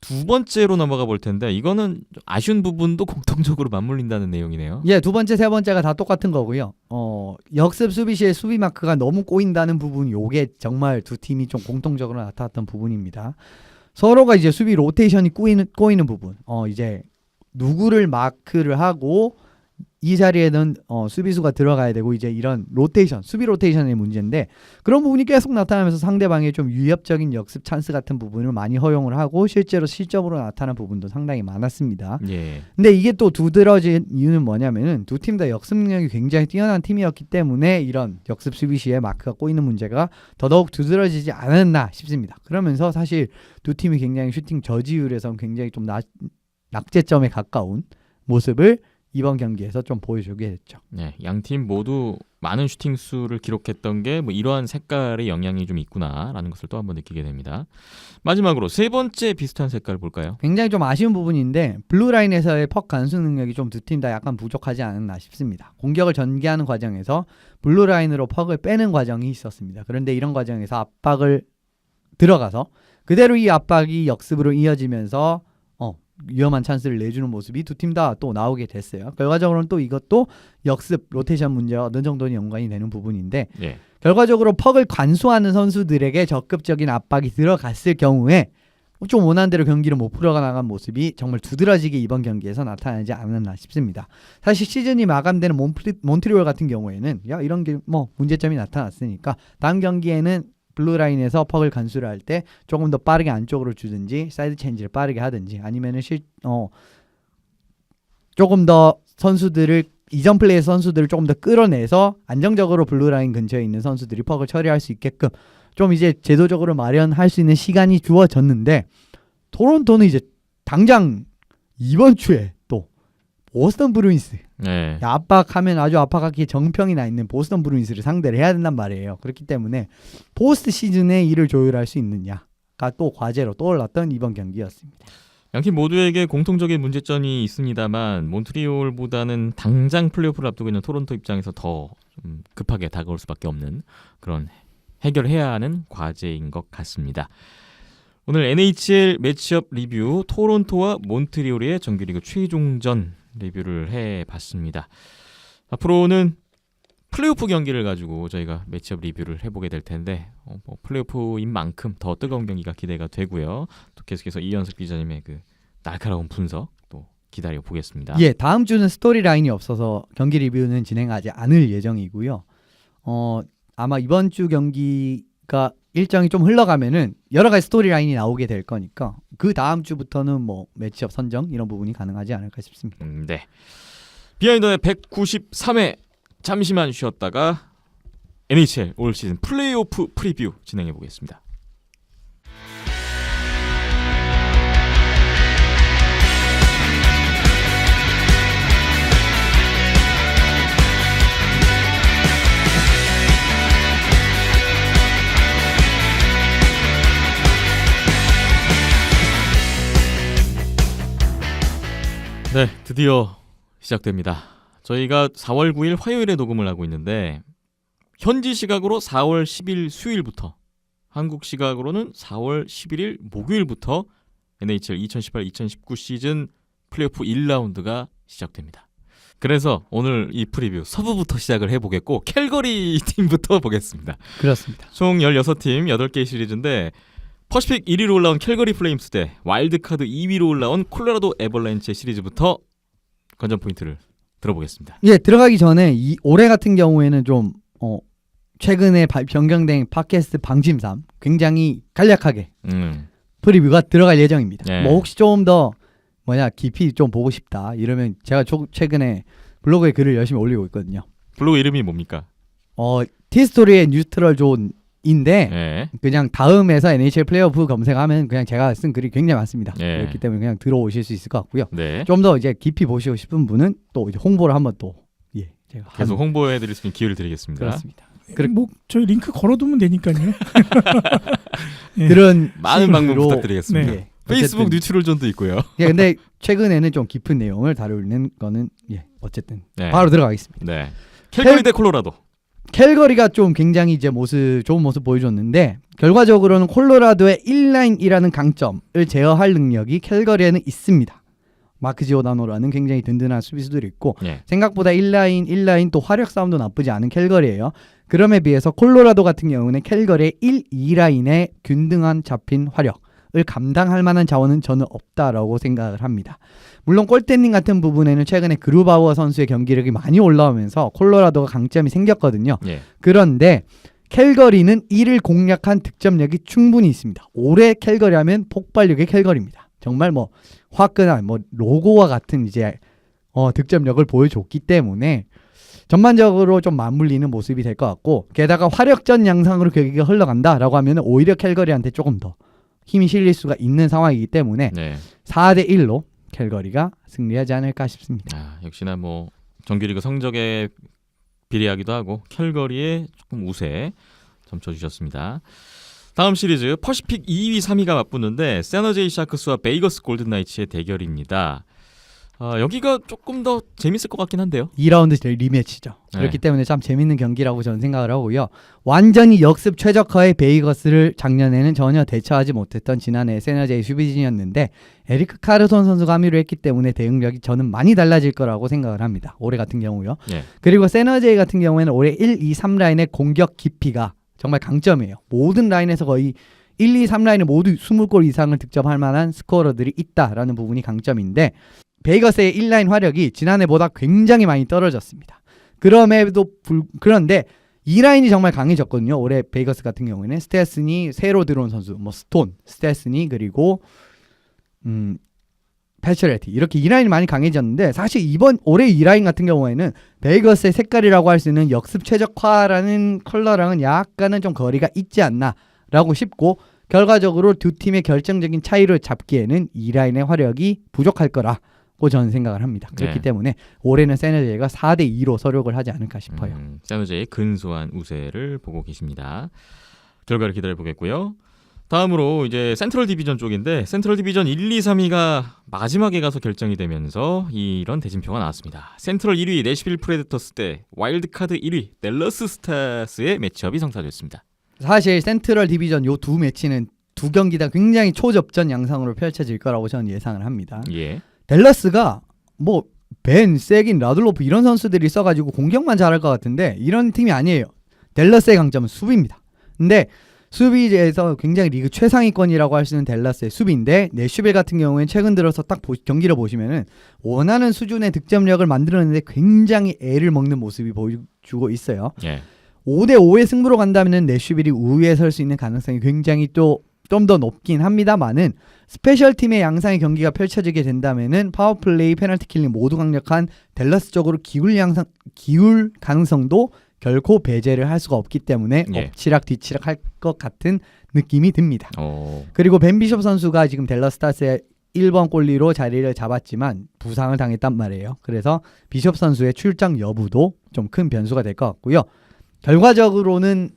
S1: 두 번째로 넘어가 볼 텐데 이거는 아쉬운 부분도 공통적으로 맞물린다는 내용이네요.
S3: 예, 두 번째, 세 번째가 다 똑같은 거고요. 역습 수비 시에 수비 마크가 너무 꼬인다는 부분, 요게 정말 두 팀이 좀 공통적으로 나타났던 부분입니다. 서로가 이제 수비 로테이션이 꼬이는 부분. 이제 누구를 마크를 하고 이 자리에는 수비수가 들어가야 되고 이제 이런 로테이션, 수비 로테이션의 문제인데 그런 부분이 계속 나타나면서 상대방의 좀 위협적인 역습 찬스 같은 부분을 많이 허용을 하고 실제로 실점으로 나타난 부분도 상당히 많았습니다.
S1: 예.
S3: 근데 이게 또 두드러진 이유는 뭐냐면은 두 팀 다 역습 능력이 굉장히 뛰어난 팀이었기 때문에 이런 역습 수비 시에 마크가 꼬이는 문제가 더더욱 두드러지지 않았나 싶습니다. 그러면서 사실 두 팀이 굉장히 슈팅 저지율에선 굉장히 좀 낙제점에 가까운 모습을 이번 경기에서 좀 보여주게 됐죠.
S1: 네, 양 팀 모두 많은 슈팅 수를 기록했던 게 뭐 이러한 색깔의 영향이 좀 있구나라는 것을 또 한번 느끼게 됩니다. 마지막으로 세 번째 비슷한 색깔 볼까요?
S3: 굉장히 좀 아쉬운 부분인데 블루라인에서의 퍽 간수 능력이 좀 두 팀 다 약간 부족하지 않았나 싶습니다. 공격을 전개하는 과정에서 블루라인으로 퍽을 빼는 과정이 있었습니다. 그런데 이런 과정에서 압박을 들어가서 그대로 이 압박이 역습으로 이어지면서 위험한 찬스를 내주는 모습이 두 팀 다 또 나오게 됐어요. 결과적으로는 또 이것도 역습 로테이션 문제와 어느 정도는 연관이 되는 부분인데
S1: 예.
S3: 결과적으로 퍽을 관수하는 선수들에게 적극적인 압박이 들어갔을 경우에 좀 원하는 대로 경기를 못 풀어나간 모습이 정말 두드러지게 이번 경기에서 나타나지 않았나 싶습니다. 사실 시즌이 마감되는 몬트리올 같은 경우에는 이런 게 뭐 문제점이 나타났으니까 다음 경기에는 블루라인에서 퍽을 간수를 할 때 조금 더 빠르게 안쪽으로 주든지 사이드 체인지를 빠르게 하든지 아니면은 조금 더 선수들을 이전 플레이 선수들을 조금 더 끌어내서 안정적으로 블루라인 근처에 있는 선수들이 퍽을 처리할 수 있게끔 좀 이제 제도적으로 마련할 수 있는 시간이 주어졌는데 토론토는 이제 당장 이번 주에 또 보스턴 브루인스
S1: 네.
S3: 압박하면 아주 압박하기에 정평이 나 있는 보스턴 브루인스를 상대를 해야 된단 말이에요. 그렇기 때문에 포스트 시즌에 이를 조율할 수 있느냐가 또 과제로 떠올랐던 이번 경기였습니다.
S1: 양팀 모두에게 공통적인 문제점이 있습니다만 몬트리올보다는 당장 플레이오프를 앞두고 있는 토론토 입장에서 더 좀 급하게 다가올 수밖에 없는 그런 해결해야 하는 과제인 것 같습니다. 오늘 NHL 매치업 리뷰 토론토와 몬트리올의 정규리그 최종전 리뷰를 해봤습니다. 앞으로는 플레이오프 경기를 가지고 저희가 매치업 리뷰를 해보게 될 텐데 플레이오프인 만큼 더 뜨거운 경기가 기대가 되고요. 또 계속해서 이현석 기자님의 그 날카로운 분석 또 기다려 보겠습니다.
S3: 예, 다음 주는 스토리 라인이 없어서 경기 리뷰는 진행하지 않을 예정이고요. 아마 이번 주 경기가 일정이 좀 흘러가면은 여러 가지 스토리 라인이 나오게 될 거니까 그 다음 주부터는 뭐 매치업 선정 이런 부분이 가능하지 않을까 싶습니다.
S1: 네. 비하인드의 193회 잠시만 쉬었다가 NHL 올 시즌 플레이오프 프리뷰 진행해 보겠습니다. 네, 드디어 시작됩니다. 저희가 4월 9일 화요일에 녹음을 하고 있는데 현지 시각으로 4월 10일 수요일부터, 한국 시각으로는 4월 11일 목요일부터 NHL 2018-2019 시즌 플레이오프 1라운드가 시작됩니다. 그래서 오늘 이 프리뷰 서부부터 시작을 해보겠고 캘거리 팀부터 보겠습니다.
S3: 그렇습니다.
S1: 총 16팀 8개의 시리즈인데 퍼시픽 1위로 올라온 캘거리 플레임스 대 와일드카드 2위로 올라온 콜로라도 애벌랜치 시리즈부터 관전 포인트를 들어보겠습니다.
S3: 예, 들어가기 전에 이 올해 같은 경우에는 좀 최근에 변경된 팟캐스트 방침삼 굉장히 간략하게 프리뷰가 들어갈 예정입니다.
S1: 네.
S3: 뭐 혹시 좀 더 깊이 좀 보고 싶다 이러면 제가 최근에 블로그에 글을 열심히 올리고 있거든요.
S1: 블로그 이름이 뭡니까?
S3: 티스토리의 뉴트럴 존인데
S1: 네.
S3: 그냥 다음에서 NHL 플레이오프 검색하면 그냥 제가 쓴 글이 굉장히 많습니다.
S1: 네.
S3: 그렇기 때문에 그냥 들어오실 수 있을 것 같고요.
S1: 네.
S3: 좀 더 이제 깊이 보시고 싶은 분은 또 이제 홍보를 한번 또 제가
S1: 계속 홍보해드릴 수 있는 기회를 드리겠습니다.
S3: 그렇습니다.
S2: 뭐 저희 링크 걸어두면 되니까요. 예.
S3: 그런
S1: 많은 방문
S3: 식으로,
S1: 부탁드리겠습니다.
S2: 네.
S1: 페이스북
S3: 어쨌든,
S1: 뉴트럴존도 있고요.
S3: 근데 최근에는 좀 깊은 내용을 다루는 거는 어쨌든
S1: 네.
S3: 바로 들어가겠습니다.
S1: 네. 캘거리 대 콜로라도.
S3: 캘거리가 좀 굉장히 이제 좋은 모습 보여줬는데 결과적으로는 콜로라도의 1라인이라는 강점을 제어할 능력이 캘거리에는 있습니다. 마크 지오다노라는 굉장히 든든한 수비수들이 있고
S1: 네.
S3: 생각보다 1라인 또 화력 싸움도 나쁘지 않은 캘거리예요. 그럼에 비해서 콜로라도 같은 경우는 캘거리의 1, 2라인의 균등한 잡힌 화력을 감당할 만한 자원은 저는 없다라고 생각을 합니다. 물론 골대닝 같은 부분에는 최근에 그루바우어 선수의 경기력이 많이 올라오면서 콜로라도가 강점이 생겼거든요.
S1: 예.
S3: 그런데 캘거리는 이를 공략한 득점력이 충분히 있습니다. 올해 캘거리 하면 폭발력의 캘거리입니다. 정말 화끈한 로고와 같은 이제 득점력을 보여줬기 때문에 전반적으로 좀 맞물리는 모습이 될 것 같고 게다가 화력전 양상으로 경기가 흘러간다라고 하면 오히려 캘거리한테 조금 더 힘이 실릴 수가 있는 상황이기 때문에
S1: 네.
S3: 4대 1로 캘거리가 승리하지 않을까 싶습니다.
S1: 역시나 정규리그 성적에 비례하기도 하고 캘거리의 조금 우세 점쳐주셨습니다. 다음 시리즈 퍼시픽 2위, 3위가 맞붙는데 세너제이 샤크스와 베이거스 골든나이츠의 대결입니다. 여기가 조금 더 재밌을 것 같긴 한데요.
S3: 2라운드 리매치죠.
S1: 네.
S3: 그렇기 때문에 참 재밌는 경기라고 저는 생각을 하고요. 완전히 역습 최적화의 베이거스를 작년에는 전혀 대처하지 못했던 지난해 세너제이 수비진이었는데 에리크 카르손 선수가 합류를 했기 때문에 대응력이 저는 많이 달라질 거라고 생각을 합니다. 올해 같은 경우요.
S1: 예.
S3: 그리고 세너제이 같은 경우에는 올해 1, 2, 3라인의 공격 깊이가 정말 강점이에요. 모든 라인에서 거의 1, 2, 3라인에 모두 20골 이상을 득점할 만한 스코어러들이 있다라는 부분이 강점인데 베이거스의 1라인 화력이 지난해보다 굉장히 많이 떨어졌습니다. 그런데 2라인이 정말 강해졌거든요. 올해 베이거스 같은 경우에는 스테스니, 새로 들어온 선수 스톤, 스테스니 그리고 패처레티 이렇게 2라인이 많이 강해졌는데 사실 올해 2라인 같은 경우에는 베이거스의 색깔이라고 할 수 있는 역습 최적화라는 컬러랑은 약간은 좀 거리가 있지 않나라고 싶고 결과적으로 두 팀의 결정적인 차이를 잡기에는 2라인의 화력이 부족할 거라고 저는 생각을 합니다. 그렇기
S1: 네.
S3: 때문에 올해는 세너제이가 4대 2로 서력을 하지 않을까 싶어요.
S1: 세너제이의 근소한 우세를 보고 계십니다. 결과를 기다려보겠고요. 다음으로 이제 센트럴 디비전 쪽인데 센트럴 디비전 1, 2, 3위가 마지막에 가서 결정이 되면서 이런 대진표가 나왔습니다. 센트럴 1위 내시빌 프레데터스 대 와일드카드 1위 댈러스 스타스의 매치업이 성사됐습니다.
S3: 사실 센트럴 디비전 요 두 매치는 두 경기 다 굉장히 초접전 양상으로 펼쳐질 거라고 저는 예상을 합니다.
S1: 예.
S3: 댈러스가 벤, 세긴, 라들로프 이런 선수들이 있어가지고 공격만 잘할 것 같은데 이런 팀이 아니에요. 댈러스의 강점은 수비입니다. 근데 수비에서 굉장히 리그 최상위권이라고 할 수 있는 댈러스의 수비인데 내슈빌 같은 경우에는 최근 들어서 딱 경기를 보시면은 원하는 수준의 득점력을 만들어내는데 굉장히 애를 먹는 모습이 보여주고 있어요.
S1: 예.
S3: 5대 5의 승부로 간다면 내슈빌이 우위에 설 수 있는 가능성이 굉장히 또 좀 더 높긴 합니다만은 스페셜 팀의 양상의 경기가 펼쳐지게 된다면은 파워플레이, 페널티 킬링 모두 강력한 댈러스 쪽으로 기울 가능성도 결코 배제를 할 수가 없기 때문에
S1: 예.
S3: 엎치락 뒤치락 할 것 같은 느낌이 듭니다.
S1: 어.
S3: 그리고 벤 비숍 선수가 지금 댈러스 스타스의 1번 골리로 자리를 잡았지만 부상을 당했단 말이에요. 그래서 비숍 선수의 출장 여부도 좀 큰 변수가 될 것 같고요. 결과적으로는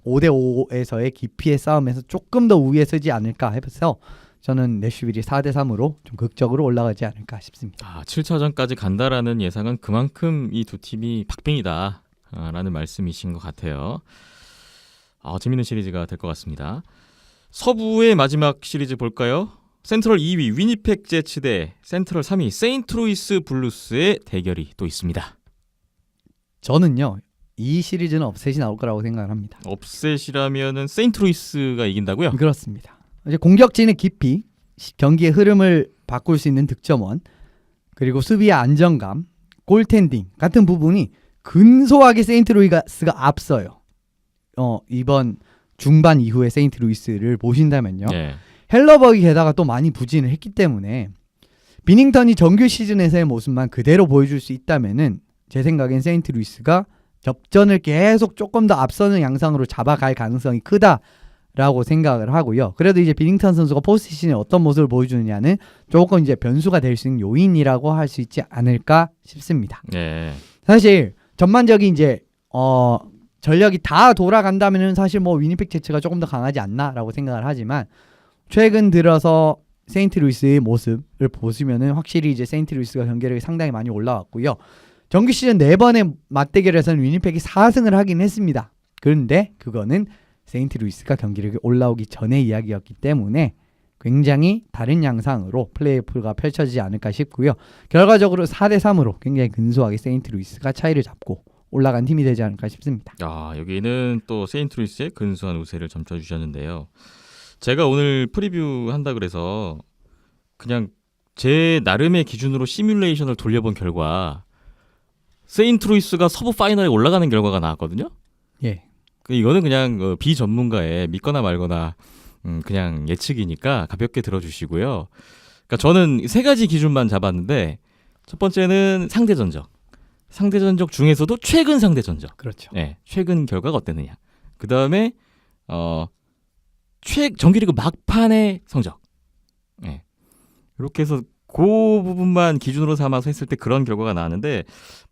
S3: 5대5에서의 깊이의 싸움에서 조금 더 우위에 서지 않을까 해서 저는 내슈빌이 4대3으로 좀 극적으로 올라가지 않을까 싶습니다.
S1: 7차전까지 간다라는 예상은 그만큼 이 두 팀이 박빙이다 라는 말씀이신 것 같아요. 재밌는 시리즈가 될 것 같습니다. 서부의 마지막 시리즈 볼까요? 센트럴 2위 위니펙 제츠 대 센트럴 3위 세인트루이스 블루스의 대결이 또 있습니다.
S3: 저는요, 이 시리즈는 업셋이 나올 거라고 생각을 합니다.
S1: 업셋이라면은 세인트루이스가 이긴다고요?
S3: 그렇습니다. 이제 공격진의 깊이, 경기의 흐름을 바꿀 수 있는 득점원, 그리고 수비의 안정감, 골텐딩 같은 부분이 근소하게 세인트루이스가 앞서요. 이번 중반 이후에 세인트루이스를 보신다면요.
S1: 네.
S3: 헬러버기 게다가 또 많이 부진을 했기 때문에 비닝턴이 정규 시즌에서의 모습만 그대로 보여줄 수 있다면은 제 생각엔 세인트루이스가 접전을 계속 조금 더 앞서는 양상으로 잡아갈 가능성이 크다라고 생각을 하고요. 그래도 이제 비닝턴 선수가 포스트 시즌에 어떤 모습을 보여주느냐는 조금 이제 변수가 될 수 있는 요인이라고 할 수 있지 않을까 싶습니다.
S1: 네.
S3: 사실 전반적인 이제 전력이 다 돌아간다면은 사실 뭐 위니펙 제츠가 조금 더 강하지 않나라고 생각을 하지만 최근 들어서 세인트루이스의 모습을 보시면은 확실히 이제 세인트루이스가 경기력이 상당히 많이 올라왔고요. 정규 시즌 4번의 맞대결에서는 위니펙이 4승을 하긴 했습니다. 그런데 그거는 세인트루이스가 경기력이 올라오기 전의 이야기였기 때문에 굉장히 다른 양상으로 플레이오프가 펼쳐지지 않을까 싶고요. 결과적으로 4대3으로 굉장히 근소하게 세인트루이스가 차이를 잡고 올라간 팀이 되지 않을까 싶습니다.
S1: 여기는 또 세인트루이스의 근소한 우세를 점쳐주셨는데요. 제가 오늘 프리뷰 한다 그래서 그냥 제 나름의 기준으로 시뮬레이션을 돌려본 결과 세인트루이스가 서부 파이널에 올라가는 결과가 나왔거든요.
S3: 예.
S1: 이거는 그냥 비전문가의 믿거나 말거나 그냥 예측이니까 가볍게 들어주시고요. 그러니까 저는 3가지 기준만 잡았는데 첫 번째는 상대전적. 상대전적 중에서도 최근 상대전적.
S3: 그렇죠.
S1: 네, 최근 결과가 어땠느냐. 그 다음에 정규리그 막판의 성적. 네. 이렇게 해서 그 부분만 기준으로 삼아서 했을 때 그런 결과가 나왔는데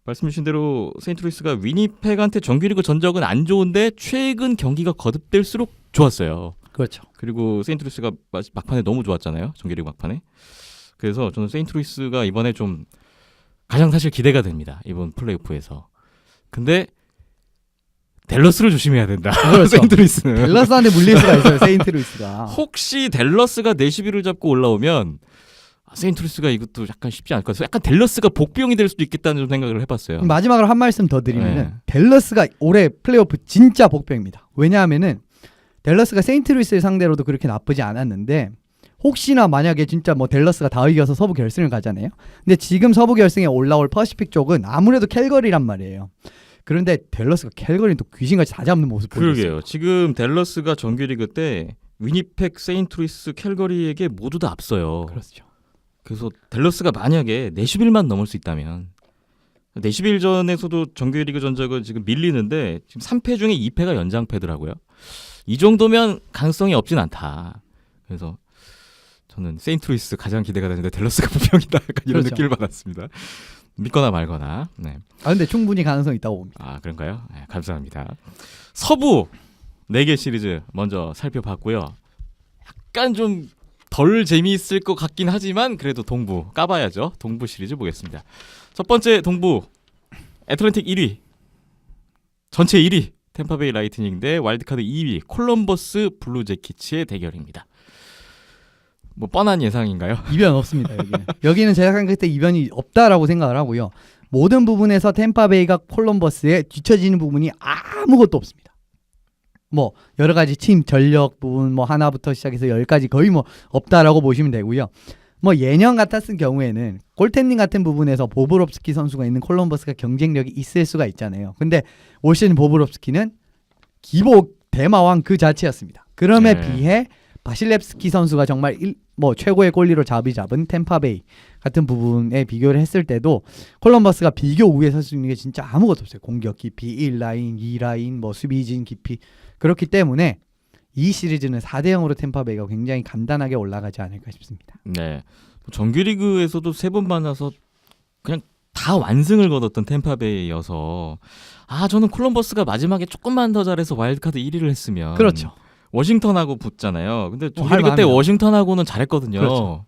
S1: 말씀 주신 대로 세인트루이스가 위니펙한테 정규리그 전적은 안 좋은데 최근 경기가 거듭될수록 좋았어요.
S3: 그렇죠.
S1: 그리고 세인트루이스가 막판에 너무 좋았잖아요. 정규리그 막판에. 그래서 저는 세인트루이스가 이번에 좀 가장 사실 기대가 됩니다. 이번 플레이오프에서. 근데 댈러스를 조심해야 된다.
S3: 그렇죠.
S1: 세인트루이스는.
S3: 댈러스한테 물릴 수가 있어요. 세인트루이스가.
S1: 혹시 댈러스가 내시비를 잡고 올라오면 세인트루이스가 이것도 약간 쉽지 않을 것 같아서 약간 댈러스가 복병이 될 수도 있겠다는 좀 생각을 해봤어요.
S3: 마지막으로 한 말씀 더 드리면은
S1: 네.
S3: 댈러스가 올해 플레이오프 진짜 복병입니다. 왜냐하면은 댈러스가 세인트루이스를 상대로도 그렇게 나쁘지 않았는데 혹시나 만약에 진짜 뭐 댈러스가 다 이겨서 서부 결승을 가잖아요. 근데 지금 서부 결승에 올라올 퍼시픽 쪽은 아무래도 캘거리란 말이에요. 그런데 댈러스가 캘거리는 또 귀신같이 다 잡는 모습 보여줬어요.
S1: 그러게요. 지금 댈러스가 정규리그 때 위니펙, 세인트루이스, 캘거리에게 모두 다 앞서요.
S3: 그렇죠.
S1: 그래서 댈러스가 만약에 내슈빌만 넘을 수 있다면 내슈빌전에서도 정규리그 전적은 지금 밀리는데 지금 3패 중에 2패가 연장패더라고요. 이 정도면 가능성이 없진 않다. 그래서 저는 세인트루이스 가장 기대가 되는데 댈러스가 부평이다. 약간 이런
S3: 그렇죠.
S1: 느낌을 받았습니다. 믿거나 말거나. 네.
S3: 근데 충분히 가능성이 있다고 봅니다.
S1: 그런가요? 네, 감사합니다. 서부 4개 시리즈 먼저 살펴봤고요. 약간 좀 덜 재미있을 것 같긴 하지만 그래도 동부 까봐야죠. 동부 시리즈 보겠습니다. 첫 번째 동부 애틀랜틱 1위 전체 1위 템파베이 라이트닝 대 와일드카드 2위 콜럼버스 블루제키츠의 대결입니다. 뭐 뻔한 예상인가요?
S3: 이변 없습니다. 여기는 제가 생각할 때 이변이 없다라고 생각을 하고요. 모든 부분에서 템파베이가 콜럼버스에 뒤처지는 부분이 아무것도 없습니다. 뭐 여러 가지 팀 전력 부분 뭐 하나부터 시작해서 10까지 거의 뭐 없다라고 보시면 되고요. 뭐 예년 같았을 경우에는 골텐딩 같은 부분에서 보브롭스키 선수가 있는 콜럼버스가 경쟁력이 있을 수가 있잖아요. 근데 올 시즌 보브롭스키는 기복 대마왕 그 자체였습니다. 그럼에
S1: 네.
S3: 비해 바실렙스키 선수가 정말 최고의 골리로 잡은 템파베이 같은 부분에 비교를 했을 때도 콜럼버스가 비교 우위에 설 수 있는 게 진짜 아무것도 없어요. 공격 깊이, 1라인, 2라인, 수비진 깊이. 그렇기 때문에 이 시리즈는 4대 0으로 템파베이가 굉장히 간단하게 올라가지 않을까 싶습니다.
S1: 네. 정규리그에서도 3번 만나서 그냥 다 완승을 거뒀던 템파베이여서 저는 콜럼버스가 마지막에 조금만 더 잘해서 와일드카드 1위를 했으면
S3: 그렇죠.
S1: 워싱턴하고 붙잖아요. 근데
S3: 할
S1: 정규리그 때
S3: 만합니다.
S1: 워싱턴하고는 잘했거든요.
S3: 그렇죠.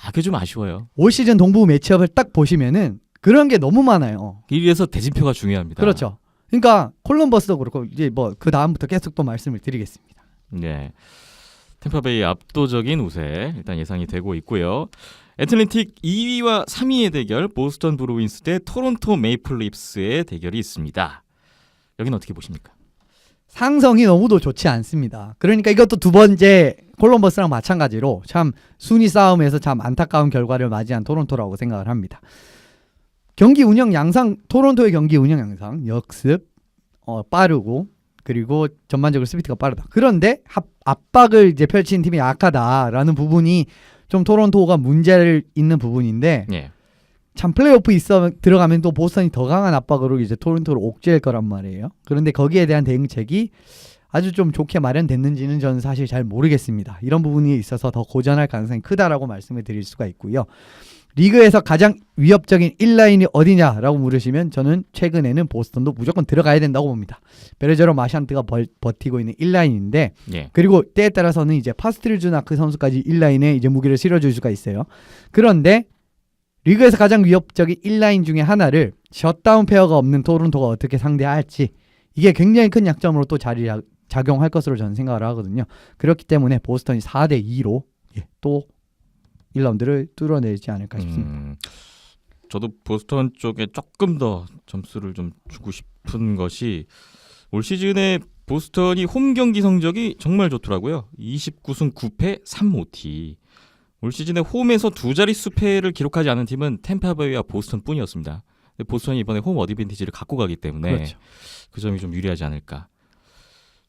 S1: 그게 좀 아쉬워요.
S3: 올 시즌 동부 매치업을 딱 보시면은 그런 게 너무 많아요.
S1: 이래서 대진표가 중요합니다.
S3: 그렇죠. 그러니까 콜럼버스도 그렇고 이제 그 다음부터 계속 또 말씀을 드리겠습니다.
S1: 네. 템파베이의 압도적인 우세 일단 예상이 되고 있고요. 애틀랜틱 2위와 3위의 대결, 보스턴 브루인스 대 토론토 메이플 립스의 대결이 있습니다. 여기는 어떻게 보십니까?
S3: 상성이 너무도 좋지 않습니다. 그러니까 이것도 두 번째 콜럼버스랑 마찬가지로 참 순위 싸움에서 참 안타까운 결과를 맞이한 토론토라고 생각을 합니다. 경기 운영 양상, 토론토의 경기 운영 양상, 역습, 빠르고 그리고 전반적으로 스피드가 빠르다. 그런데 압박을 이제 펼친 팀이 약하다라는 부분이 좀 토론토가 문제를 있는 부분인데
S1: 예.
S3: 참 플레이오프 들어가면 또 보스턴이 더 강한 압박으로 이제 토론토를 옥죄할 거란 말이에요. 그런데 거기에 대한 대응책이 아주 좀 좋게 마련됐는지는 저는 사실 잘 모르겠습니다. 이런 부분이 있어서 더 고전할 가능성이 크다라고 말씀을 드릴 수가 있고요. 리그에서 가장 위협적인 1라인이 어디냐라고 물으시면 저는 최근에는 보스턴도 무조건 들어가야 된다고 봅니다. 베르제로 마샨트가 버티고 있는 1라인인데
S1: 예.
S3: 그리고 때에 따라서는 이제 파스트리즈나크 선수까지 1라인에 이제 무기를 실어줄 수가 있어요. 그런데 리그에서 가장 위협적인 1라인 중에 하나를 셧다운 페어가 없는 토론토가 어떻게 상대할지 이게 굉장히 큰 약점으로 또 작용할 것으로 저는 생각을 하거든요. 그렇기 때문에 보스턴이 4대 2로 또 1라운드를 뚫어내지 않을까 싶습니다.
S1: 저도 보스턴 쪽에 조금 더 점수를 좀 주고 싶은 것이 올 시즌에 보스턴이 홈 경기 성적이 정말 좋더라고요. 29승 9패 3OT. 올 시즌에 홈에서 두 자릿수 패를 기록하지 않은 팀은 템파베이와 보스턴뿐이었습니다. 근데 보스턴이 이번에 홈 어드밴티지를 갖고 가기 때문에
S3: 그렇죠.
S1: 그 점이 좀 유리하지 않을까.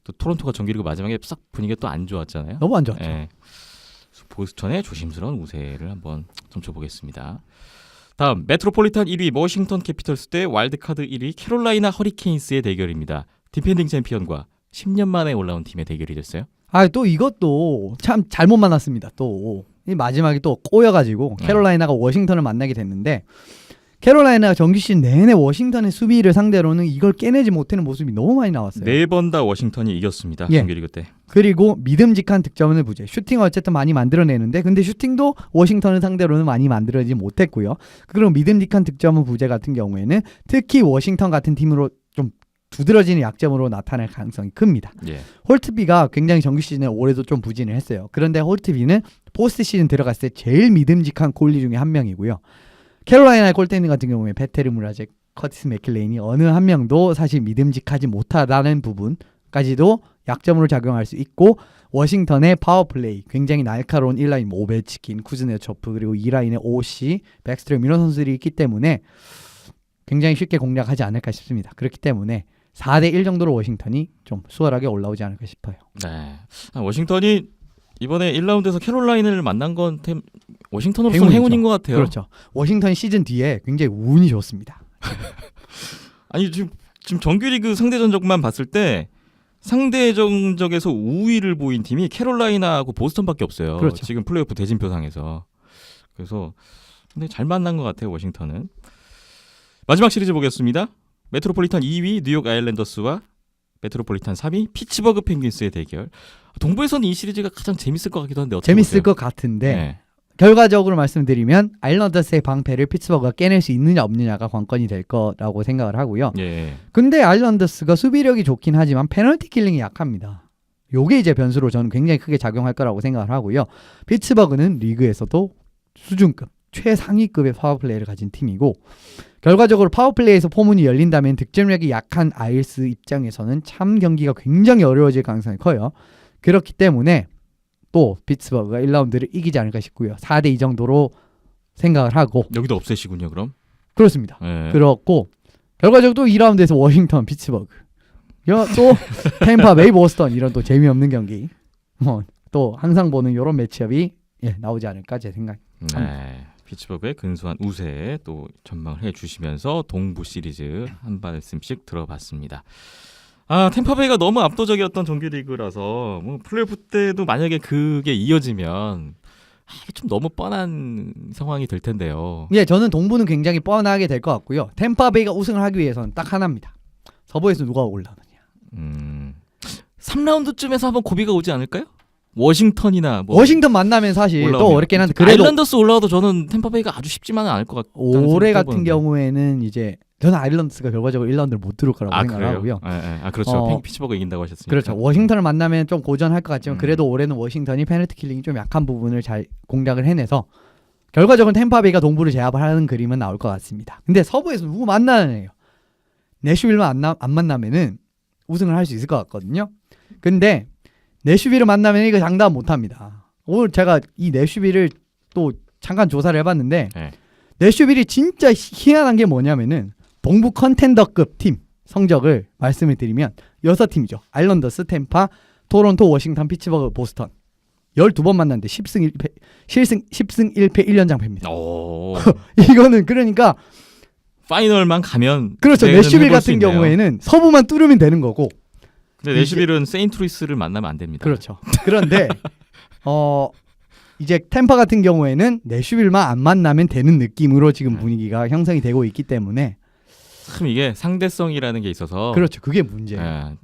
S1: 또 토론토가 정규리그 마지막에 싹 분위기가 또 안 좋았잖아요.
S3: 너무 안 좋았죠.
S1: 예. 보스턴의 조심스러운 우세를 한번 점쳐보겠습니다. 다음 메트로폴리탄 1위 워싱턴 캐피털스 대 와일드카드 1위 캐롤라이나 허리케인스의 대결입니다. 디펜딩 챔피언과 10년 만에 올라온 팀의 대결이 됐어요.
S3: 또 이것도 참 잘못 만났습니다. 또 이 마지막에 또 꼬여가지고 캐롤라이나가 워싱턴을 만나게 됐는데 캐롤라이나가 정규 시즌 내내 워싱턴의 수비를 상대로는 이걸 깨내지 못하는 모습이 너무 많이 나왔어요.
S1: 4번 다 워싱턴이 이겼습니다.
S3: 예.
S1: 정규리그 때.
S3: 그리고 믿음직한 득점을 부재. 슈팅을 어쨌든 많이 만들어내는데 근데 슈팅도 워싱턴을 상대로는 많이 만들어내지 못했고요. 그리고 믿음직한 득점을 부재 같은 경우에는 특히 워싱턴 같은 팀으로 좀 두드러지는 약점으로 나타날 가능성이 큽니다.
S1: 예.
S3: 홀트비가 굉장히 정규 시즌에 올해도 좀 부진을 했어요. 그런데 홀트비는 포스트 시즌 들어갔을 때 제일 믿음직한 골리 중에 한 명이고요. 캐롤라이나의 골대님 같은 경우에 베테르 무라제, 커티스 맥킬레인이 어느 한 명도 사실 믿음직하지 못하다는 부분까지도 약점으로 작용할 수 있고 워싱턴의 파워플레이 굉장히 날카로운 1라인 오베치킨, 쿠즈네초프 그리고 2라인의 오시, 백스트롬 이런 선수들이 있기 때문에 굉장히 쉽게 공략하지 않을까 싶습니다. 그렇기 때문에 4대 1 정도로 워싱턴이 좀 수월하게 올라오지 않을까 싶어요.
S1: 네. 워싱턴이 이번에 1라운드에서 캐롤라인을 만난 건 워싱턴으로서는
S3: 행운이죠.
S1: 행운인 것 같아요.
S3: 그렇죠. 워싱턴 시즌 뒤에 굉장히 운이 좋습니다.
S1: 아니 지금 정규리그 상대 전적만 봤을 때 상대 전적에서 우위를 보인 팀이 캐롤라이나하고 보스턴밖에 없어요.
S3: 그렇죠.
S1: 지금 플레이오프 대진표상에서. 그래서 근데 잘 만난 것 같아요. 워싱턴은. 마지막 시리즈 보겠습니다. 메트로폴리탄 2위 뉴욕 아일랜더스와 메트로폴리탄 3위 피츠버그 펭귄스의 대결. 동부에서는 이 시리즈가 가장 재밌을 것 같기도 한데 어떻게
S3: 재밌을
S1: 보세요?
S3: 것 같은데
S1: 네.
S3: 결과적으로 말씀드리면 아일랜더스의 방패를 피츠버그가 깨낼 수 있느냐 없느냐가 관건이 될 거라고 생각을 하고요.
S1: 예.
S3: 근데 아일랜더스가 수비력이 좋긴 하지만 페널티 킬링이 약합니다. 요게 이제 변수로 저는 굉장히 크게 작용할 거라고 생각을 하고요. 피츠버그는 리그에서도 수준급, 최상위급의 파워플레이를 가진 팀이고 결과적으로 파워플레이에서 포문이 열린다면 득점력이 약한 아일스 입장에서는 참 경기가 굉장히 어려워질 가능성이 커요. 그렇기 때문에 또 피츠버그가 1라운드를 이기지 않을까 싶고요. 4대 2 정도로 생각을 하고
S1: 여기도 없애시군요, 그럼.
S3: 그렇습니다.
S1: 예.
S3: 그렇고 결과적으로 또 2라운드에서 워싱턴, 피츠버그 또 템파, 베이, 보스턴 이런 또 재미없는 경기 또 항상 보는 이런 매치업이 나오지 않을까 제 생각.
S1: 네. 피츠버그의 근소한 우세 또 전망을 해주시면서 동부 시리즈 한 말씀씩 들어봤습니다. 템파베이가 너무 압도적이었던 정규리그라서 뭐 플레이오프 때도 만약에 그게 이어지면 이게 좀 너무 뻔한 상황이 될 텐데요.
S3: 예, 저는 동부는 굉장히 뻔하게 될 것 같고요. 템파베이가 우승을 하기 위해서는 딱 하나입니다. 서부에서 누가 올라오느냐.
S1: 3라운드쯤에서 한번 고비가 오지 않을까요? 워싱턴이나 뭐
S3: 워싱턴 만나면 사실
S1: 올라오면.
S3: 또 어렵긴 한데 그래도
S1: 아일랜더스 올라와도 저는 템파베이가 아주 쉽지만은 않을 것 같다는
S3: 올해
S1: 생각이
S3: 같은
S1: 해보는데.
S3: 경우에는 이제 저는 아일랜드스가 결과적으로 1라운드를 못 들어올 거라고 생각하고요.
S1: 그렇죠. 피츠버그 이긴다고 하셨으니까.
S3: 그렇죠. 워싱턴을 만나면 좀 고전할 것 같지만
S1: 음.
S3: 그래도 올해는 워싱턴이 페널티 킬링이 좀 약한 부분을 잘 공략을 해내서 결과적으로 템파베이가 동부를 제압을 하는 그림은 나올 것 같습니다. 근데 서부에서 누구 만나느냐요. 내슈빌만 안 만나면은 우승을 할 수 있을 것 같거든요. 근데 내슈빌을 만나면 이거 장담 못합니다. 오늘 제가 이 내슈빌을 또 잠깐 조사를 해봤는데
S1: 네.
S3: 내슈빌이 진짜 희한한 게 뭐냐면은 동부 컨텐더급 팀 성적을 말씀을 드리면 6팀이죠. 아일랜더스, 템파, 토론토, 워싱턴, 피츠버그, 보스턴 12번 만났는데 10승 1패 1연장 패입니다.
S1: 오.
S3: 이거는 그러니까
S1: 파이널만 가면
S3: 그렇죠.
S1: 대회는
S3: 내슈빌
S1: 해볼 수
S3: 같은
S1: 있네요.
S3: 경우에는 서부만 뚫으면 되는 거고
S1: 근데 내슈빌은 세인트루이스를 만나면 안 됩니다.
S3: 그렇죠. 그런데 이제 템파 같은 경우에는 내슈빌만 안 만나면 되는 느낌으로 지금 분위기가 형성이 되고 있기 때문에
S1: 참 이게 상대성이라는 게 있어서
S3: 그렇죠. 그게 문제예요.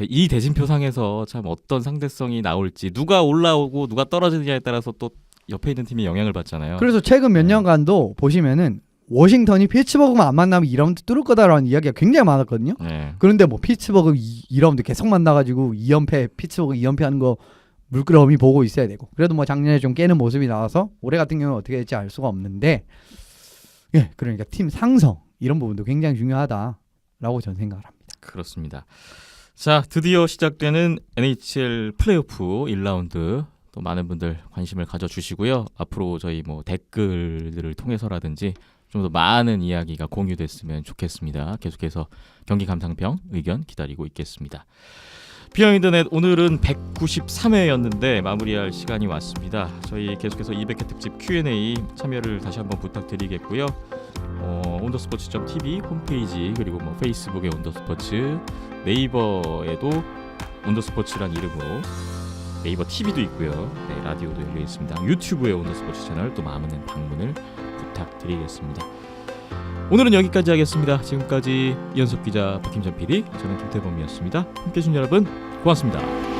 S1: 이 대진표상에서 참 어떤 상대성이 나올지 누가 올라오고 누가 떨어지느냐에 따라서 또 옆에 있는 팀이 영향을 받잖아요.
S3: 그래서 최근 몇 년간도 보시면은 워싱턴이 피츠버그만 안 만나면 2라운드 뚫을 거다라는 이야기가 굉장히 많았거든요.
S1: 네.
S3: 그런데 뭐 피츠버그 2라운드 계속 만나가지고 2연패 피츠버그 2연패 하는 거 물끄러미 보고 있어야 되고 그래도 뭐 작년에 좀 깨는 모습이 나와서 올해 같은 경우는 어떻게 될지 알 수가 없는데 그러니까 팀 상성 이런 부분도 굉장히 중요하다라고 저는 생각을 합니다.
S1: 그렇습니다. 자, 드디어 시작되는 NHL 플레이오프 1라운드 또 많은 분들 관심을 가져주시고요. 앞으로 저희 뭐 댓글들을 통해서라든지 좀 더 많은 이야기가 공유됐으면 좋겠습니다. 계속해서 경기 감상평 의견 기다리고 있겠습니다. 비하인드넷 오늘은 193회였는데 마무리할 시간이 왔습니다. 저희 계속해서 200회 특집 Q&A 참여를 다시 한번 부탁드리겠고요. 온더스포츠.tv 홈페이지 그리고 뭐 페이스북의 온더스포츠 네이버에도 온더스포츠란 이름으로 네이버 TV도 있고요. 네, 라디오도 열려 있습니다. 유튜브의 온더스포츠 채널 또 많은 방문을 부탁드리겠습니다. 오늘은 여기까지 하겠습니다. 지금까지 이현석 기자, 박힘전 PD, 저는 김태범이었습니다. 함께해 주신 여러분 고맙습니다.